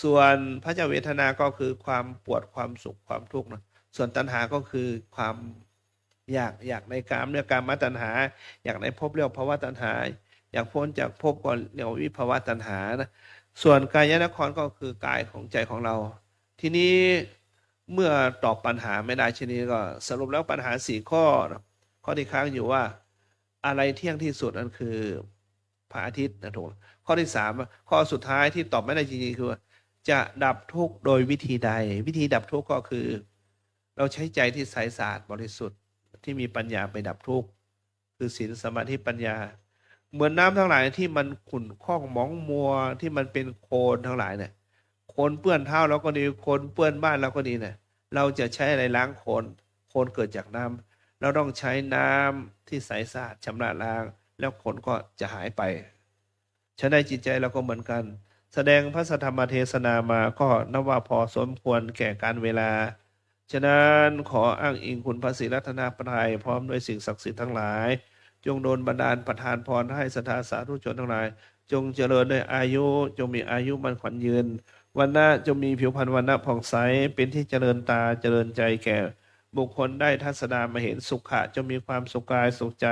ส่วนพระเจ้าเวทนาก็คือความปวดความสุขความทุกข์นะส่วนตัณหาก็คือความอยากในกามเรียกกามตัณหา อยากในภพเรียกภวตัณหา อยากพ้นจากภพก็เรียกวิภวตัณหานะส่วนกายนครก็คือกายของใจของเรา ทีนี้เมื่อตอบปัญหาไม่ได้ชนี้ก็สรุปแล้วปัญหา4 ข้อข้อที่ค้างอยู่ว่าอะไรเที่ยงที่สุดนั่นคือพระอาทิตย์นะถูกข้อที่3ข้อสุดท้ายที่ตอบไม่ได้จริงๆคือจะดับทุกข์โดยวิธีใด วิธีดับทุกข์ก็คือ เราใช้ใจที่ใสสะอาดบริสุทธิ์ที่มีปัญญาไปดับทุกข์คือศีลสมาธิปัญญา เหมือนน้ำทั้งหลายที่มันขุ่นข้องหมองมัวที่มันเป็นโคลนทั้งหลายเนี่ยโคลนเปื้อนเท้าเราก็ดีโคลนเปื้อนบ้านเราก็ดีเนี่ยเราจะใช้อะไรล้างโคลนโคลนเกิดจากน้ำเราต้องใช้น้ำที่ใสสะอาดชำระล้าง แล้วโคลนก็จะหายไปฉะนั้นจิตใจเราก็เหมือนกัน แสดงพระสัทธรรมเทศนามาก็นับว่าพอสมควรแก่การเวลา ฉะนั้นขออ้างอิงคุณพระศรีรัตนตรัยพร้อมด้วยสิ่งศักดิ์สิทธิ์ทั้งหลาย จงโดนบันดาลประทานพรให้ศรัทธาสาธุชนทั้งหลาย จงเจริญด้วยอายุจงมีอายุมันขวัญยืน วันหน้าจงมีผิวพรรณวันหน้าผ่องใสเป็นที่เจริญตาเจริญใจแก่บุคคลได้ทัศนามาเห็นสุขะจงมีความสุขกายสุขใจ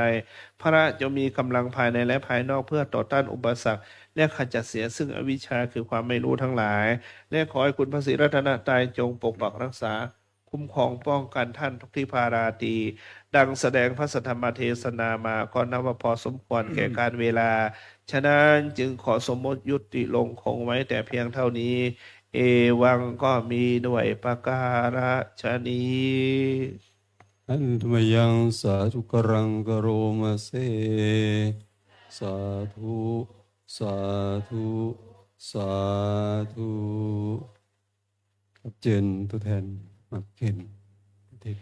พระจงมีกำลังภายในและภายนอกเพื่อต่อต้านอุปสรรคและขจัดเสียซึ่งอวิชชาคือความไม่รู้ทั้งหลาย และขอให้คุณพระศรีรัตนตรัยจงปกปักรักษาคุ้มครองป้องกันท่านทุกที่พาราตีดังแสดงพระสัทธรรมเทศนามาก็นับว่าพอสมควรแก่การเวลา ฉะนั้นจึงขอสมมติยุติลงคงไว้แต่เพียงเท่านี้ เอวังก็มีด้วยประการฉนี้ อันธมยังสาธุกรังกโรมาเซสาธุสาธุสาธุครับเจนตัวแทนมาเข็นเทศ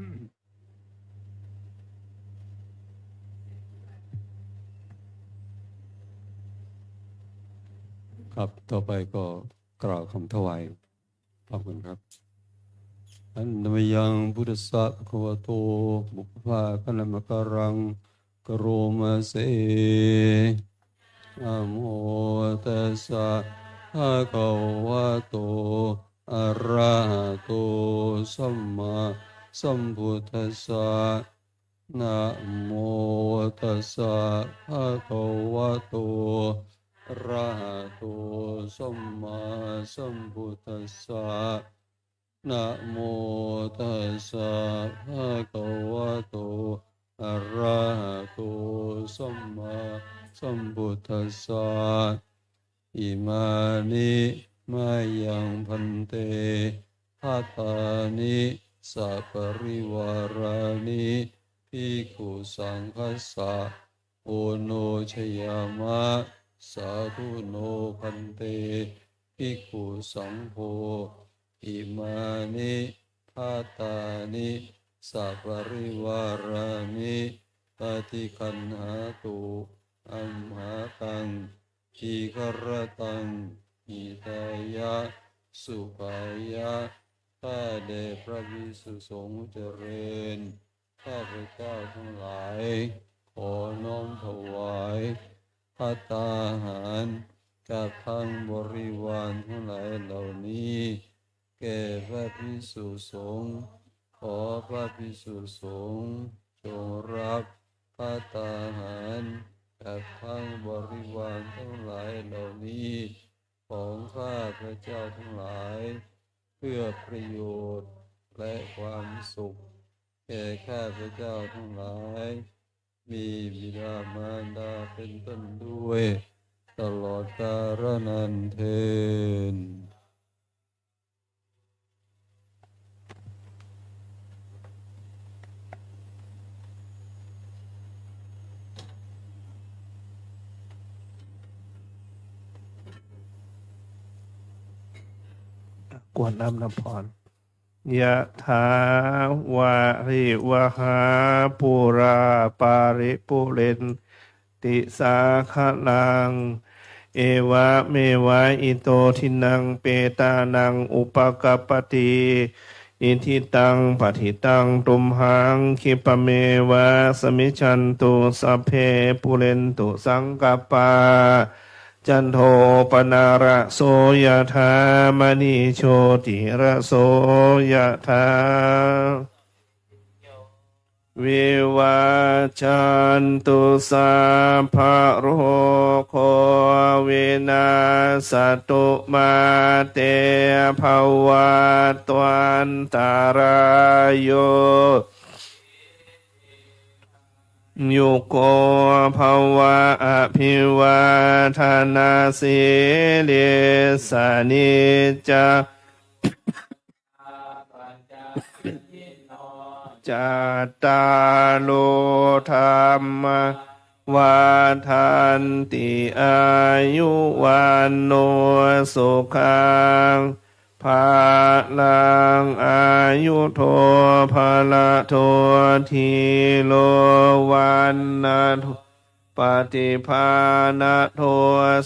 ครับต่อไปก็กล่าวคำถวายขอบคุณครับอันนมยังพุทธะภะคะวะโตบุพพาคณมการังกโรมาเสนะโมตัสสะภะคะวะโตอะระหะโตสัมมาสัมพุทธัสสะนะโมตัสสะภะคะวะโตอะระหะโตสัมมาสัมพุทธัสสะนะโมตัสสะภะคะวะโตอะระหะโตสัมมาสัมพุทธัสสะอิมานิมายังพันเตภัตตานิสัปริวารานิภิกขุสังฆัสสะโอโนชยามะสาธุโนพันเตภิกขุสังโฆอิมานิภัตตานิสัปริวารานิปฏิคันหาตุอัมหาตังทีฆรตังหิตายะสุขายะข้าแด่พระภิกษุสงฆ์เจริญข้าพเจ้าทั้งหลายขอน้อมถวายภัตตาหารกับทั้งบริวารทั้งหลายเหล่านี้แก่พระภิกษุสงฆ์ขอพระภิกษุสงฆ์จงรับภัตตาหารกับทั้งบริวารทั้งหลายเหล่านี้ของข้าพระเจ้าทั้งหลายเพื่อประโยชน์และความสุขแก่ข้าพระเจ้าทั้งหลายมีบิดามารดาเป็นต้นด้วยตลอดกาลนานเทอญกวนน้ำพรยะถาวาริวหาปุราปาริปุเรนติสาคลังเอวะเมวะอิโตทินังเปตานังอุปกปปติอิทิตังปฏิตังตุมหังคิปะเมวะสมิจฉันตุสัพเพปุเรนตุสังกปปาจันโทปนาระโสยธามณิโชติระโสยธาวิวัชชันตุสัพพะโรโควินาศตุมาเตภวัตวันตารายโยยุโกภวะอภิวาทนาสิลิสานิจาจัตตาโลธรรมวันทันติอายุวันโนสุขังภาลังอายุโทภาละโททีโลวันนะโทปฏิภาณโท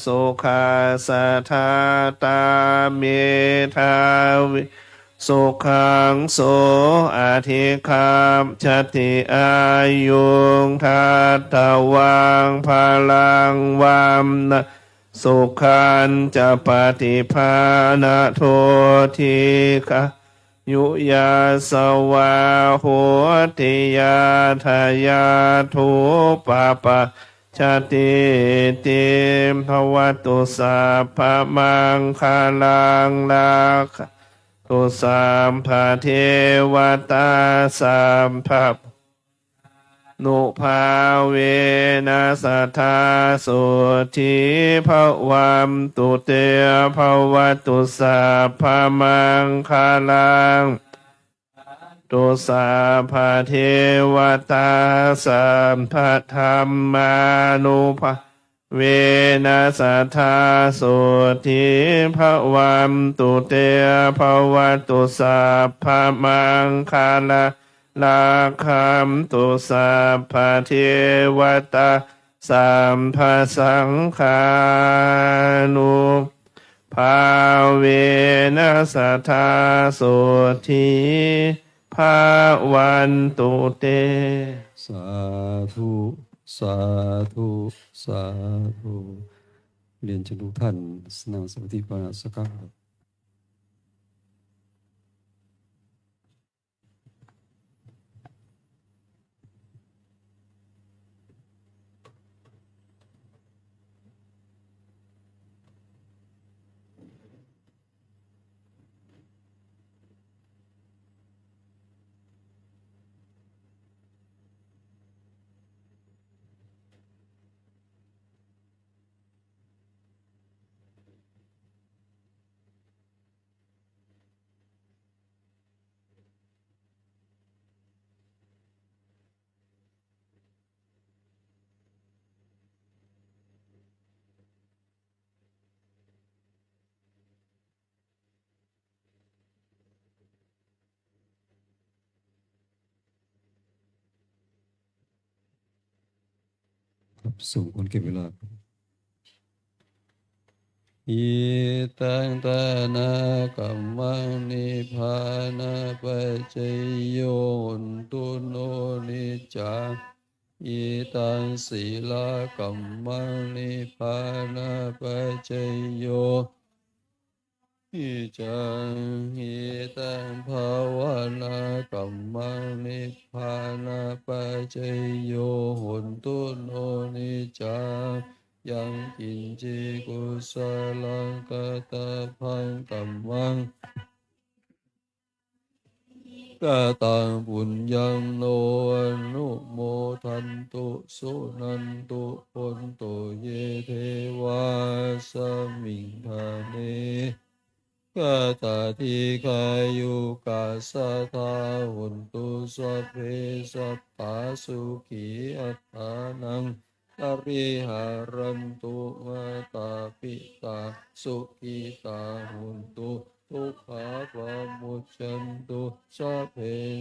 สุขาสัทธาตาเมธาวิสุขังโสอาทิคามชติอายุงทัตตวังพลังวัมนะสุขันจะปฏิภาณโททิกะยุยาสวาโหติยาทายาทุปปะชาติติภวตุสัพพมังคลังลักขตุสัมภเทวตาสัมภนุภาเวนัสทธาสุทิภวัมตุเตภวตุสัพพมังคลังตุสัพพเทวตาสัมภธรรมานุภาเวนัสทธาสุทิภวัมตุเตภวตุสัพพมังคลัง นาคัมตุสัพพะเทวตาสัมภสังฆานุภาเวนัสทธาโสธีภาวันตุเต สาธุสาธุสาธุเรียนเชิญทุกท่านนั่งสมาธิภาวนาสักครั้งครับส่งคนเก็บเวลาอิตังตานากัมมังนิพพานาปัจจโยนตุโนนิจจาอิตังศีลากัมมังนิพพานาปัจจโยอิจังอิตังภาวนากัมมังนิพพานาปัจจโยโหนตุโนนิจจายังกินจิกุสลังกตพังกัมมังกตังปุญญังโนอนุโมทันตุสุนันตุปนตุเยเทวาสมิงคาเนกตติกายุกาสัทธาหุนตุสัพเพสัตตาสุขีอัตถานังอริหารันตุมาตาปิตาสุขีตาหุนตุทุกขาปะมุจจันตุสัพเพ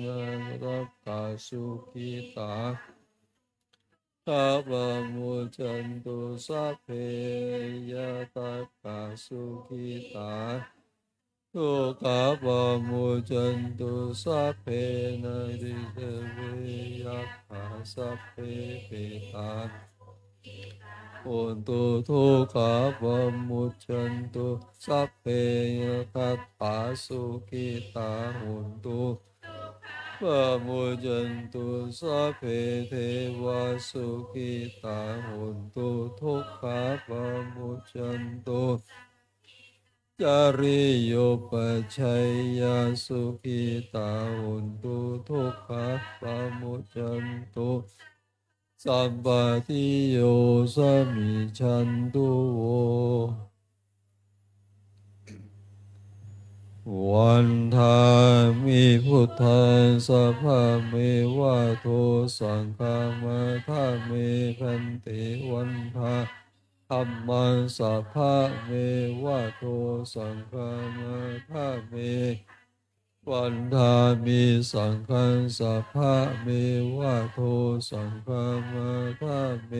นังรักขาสุขีตาข้าพโมุจันตุสัพเพยตากาสุขีตาทุกขาปะมุจจันตุสัพเพนะริเตเวยัคขาสัพเพเปตาโอนตุทุกขาปะมุจจันตุสัพเพยคัตตาสุขิตาโอนตุปะมุจจันตุสัพเพเทวาสุขิตาโอนตุทุกขาปะมุจจันตุจาริโยปัจฉัยยาสุขิตาโอนตุทุกขาปะมุจจันตุสัมปติโยสมิชันตุโววันทามิพุทธังสัพพะเมวะโทสังฆามาทาเมพันติวันทาธัมมังสัพพะเมวะโทสังฆามาทาเมวันทามิสังฆังสัพพะเมวะโทสังฆามาทาเม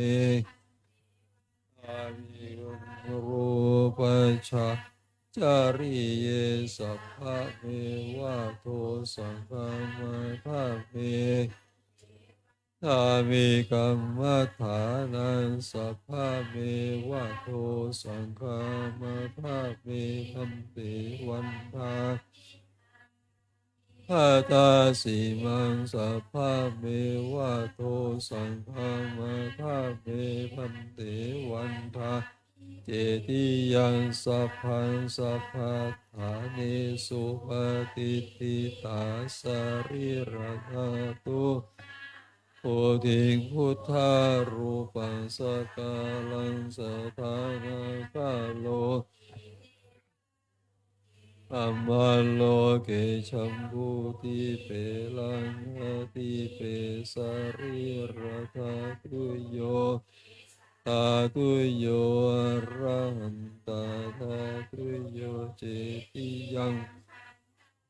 อาวิรูปัชฌะจาริเยสัพพะเมวะโทสังฆามาทาเมทามิกัมมัฏฐานังสัพพะเมวะโทสังฆามาทาเมธัมปิวันทาอาตาสีมังสัพพะเมวะโทสังฆามาทาเมพันติวันทาเจติยังสัพพังสัพพะฐานิสุปฏิทิตาสาริระธาตุโพธิพุทธารูปังสกาลังสถานาคาโลอัมมาโลเกชัมพูติเปลังติเปสาริระธาตุโยตาตุโยอะระหันตาธาตุโยเจติยัง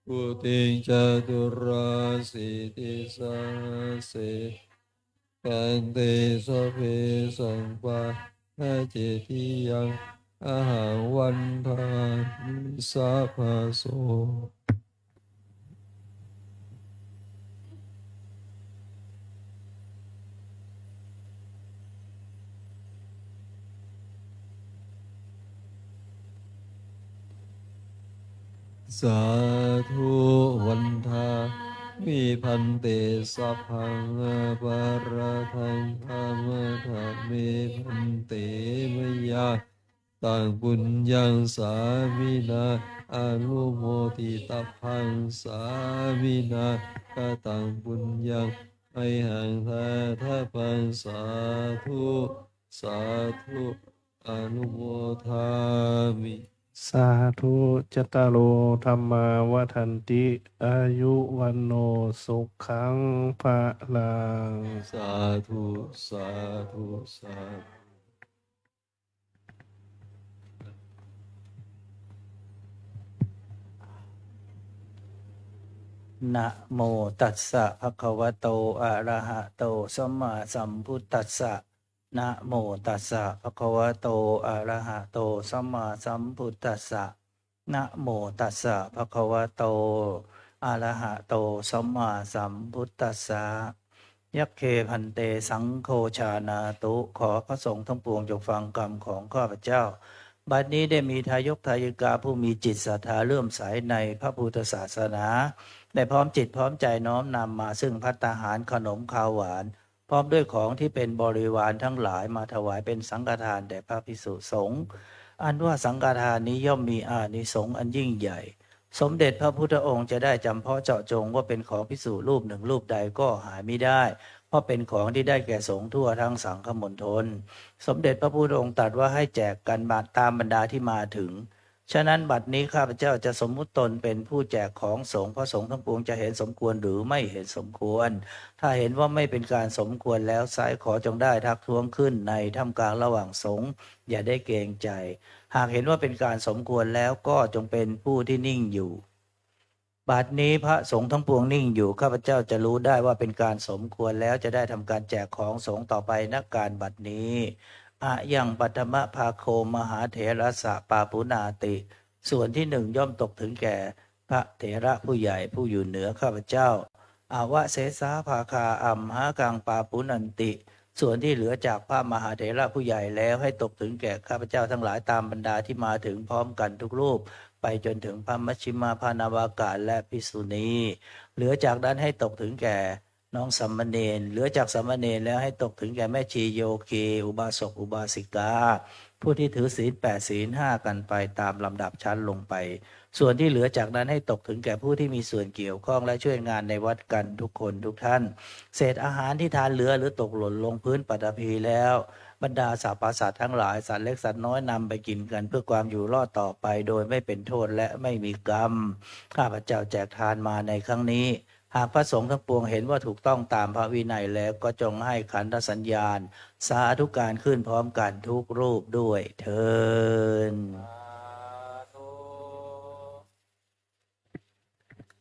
ปุติจตุราสิติสาเสกันเตสะเพสังปะนาเจติยังอาหารวันทามิสัพพะโสสาธุวันทามิพันเตสัพพังปาราทังธรรมทัมเมพันเตมยาตังปุญญังสามินาอนุโมทิตัพพังสามินากตังปุญญังไอหังทาทัพพังสาธุสาธุอนุโมทามิ สาธุจตารโอธรรมาวัฏันติอายุวันโนสุขังภะลัง สาธุสาธุสาธุ นะโมตัสสะภะคะวะโตอะระหะโตสัมมาสัมพุทธัสสะนะโมตัสสะภะคะวะโตอะระหะโตสัมมาสัมพุทธัสสะนะโมตัสสะภะคะวะโตอะระหะโตสัมมาสัมพุทธัสสะยัคเคพันเตสังโฆชานาตุขอพระสงฆ์ทั้งปวงจงฟังกรรมของข้าพเจ้าบัดนี้ได้มีทายกทายิกาผู้มีจิตศรัทธาเลื่อมใสในพระพุทธศาสนาได้พร้อมจิตพร้อมใจน้อมนำมาซึ่งภัตตาหารขนมข้าวหวานพร้อมด้วยของที่เป็นบริวารทั้งหลายมาถวายเป็นสังฆทานแด่พระภิกษุสงฆ์อันว่าสังฆทานนี้ย่อมมีอานิสงส์อันยิ่งใหญ่สมเด็จพระพุทธองค์จะได้จำเพาะเจาะจงว่าเป็นของภิกษุรูปหนึ่งรูปใดก็หาไม่ได้เพราะเป็นของที่ได้แก่สงฆ์ทั่วทั้งสังฆมณฑลสมเด็จพระพุทธองค์ตรัสว่าให้แจกกันบาตตามบรรดาที่มาถึงฉะนั้นบัดนี้ข้าพเจ้าจะสมมุติตนเป็นผู้แจกของสงฆ์พระสงฆ์ทั้งปวงจะเห็นสมควรหรือไม่เห็นสมควรถ้าเห็นว่าไม่เป็นการสมควรแล้วไซร้ขอจงได้ทักท้วงขึ้นในท่ามกลางระหว่างสงฆ์อย่าได้เกรงใจหากเห็นว่าเป็นการสมควรแล้วก็จงเป็นผู้ที่นิ่งอยู่บัดนี้พระสงฆ์ทั้งปวงนิ่งอยู่ข้าพเจ้าจะรู้ได้ว่าเป็นการสมควรแล้วจะได้ทำการแจกของสงฆ์ต่อไปณการบัดนี้อะยังปัทมภาโคมหาเถรสะปาปุนาติส่วนที่หนึ่งย่อมตกถึงแก่พระเถระผู้ใหญ่ผู้อยู่เหนือข้าพเจ้าอาวะเสสาภาคาอัมหากังปาปุนันติส่วนที่เหลือจากพระมหาเถระผู้ใหญ่แล้วให้ตกถึงแก่ข้าพเจ้าทั้งหลายตามบรรดาที่มาถึงพร้อมกันทุกรูปไปจนถึงพระมัชฌิมาพานาวากาศและภิกษุณีเหลือจากนั้นให้ตกถึงแก่น้องสัมมเนรเหลือจากสัมมเนรแล้วให้ตกถึงแก่แม่ชีโยคีอุบาสกอุบาสิกาผู้ที่ถือศีล8ศีล5กันไปตามลำดับชั้นลงไปส่วนที่เหลือจากนั้นให้ตกถึงแก่ผู้ที่มีส่วนเกี่ยวข้องและช่วยงานในวัดกันทุกคนทุกท่านเศษอาหารที่ทานเหลือหรือตกหล่นลงพื้นปฐพีแล้วบรรดาสรรพสัตว์ทั้งหลายสัตว์เล็กสัตว์น้อยนำไปกินกันเพื่อความอยู่รอดต่อไปโดยไม่เป็นโทษและไม่มีกรรมข้าพเจ้าแจกทานมาในครั้งนี้หากพระสงฆ์ทั้งปวงเห็นว่าถูกต้องตามพระวินัยแล้วก็จงให้ขันธสัญญาณสาธุการขึ้นพร้อมกันทุกรูปด้วยเถิด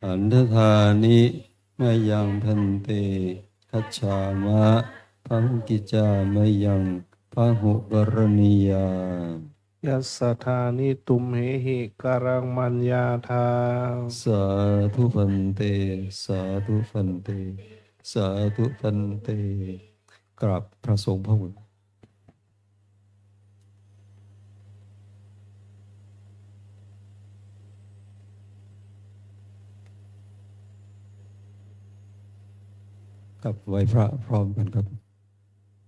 อันธทานิมายังพันเตคัจฉามะพังกิจามะยังพหุกรณียายัสสะทานิตุมเหหิการังมัญญาทา สาธุพันเตสาธุพันเตสาธุพันเตกราบพระสงฆ์พระบุตรกับไหว้พระพร้อมกันครับ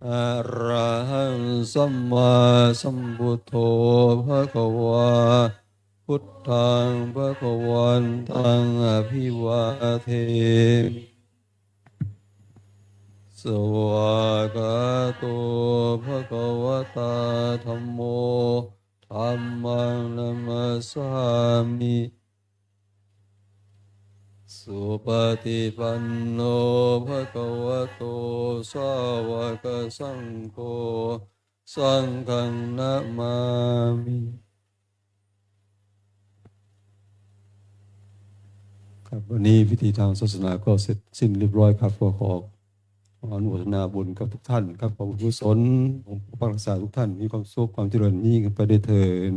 อะระหังสัมมาสัมพุทโธภะคะวาพุทธังภะคะวันตังอภิวาเทมิสวากาโตภะคะวะตาธัมโมธัมมังนัมมัสสามิสุปฏิปันโนภะคะวะโตสาวกสังโฆสังฆังนะมามิ ครับวันนี้พิธีทางศาสนาก็เสร็จสิ้นเรียบร้อยครับขออนุโมทนาบุญกับทุกท่านครับขอบุญกุศลของพระรักษาทุกท่านมีความสุขความเจริญยิ่งขึ้นไปได้เถิด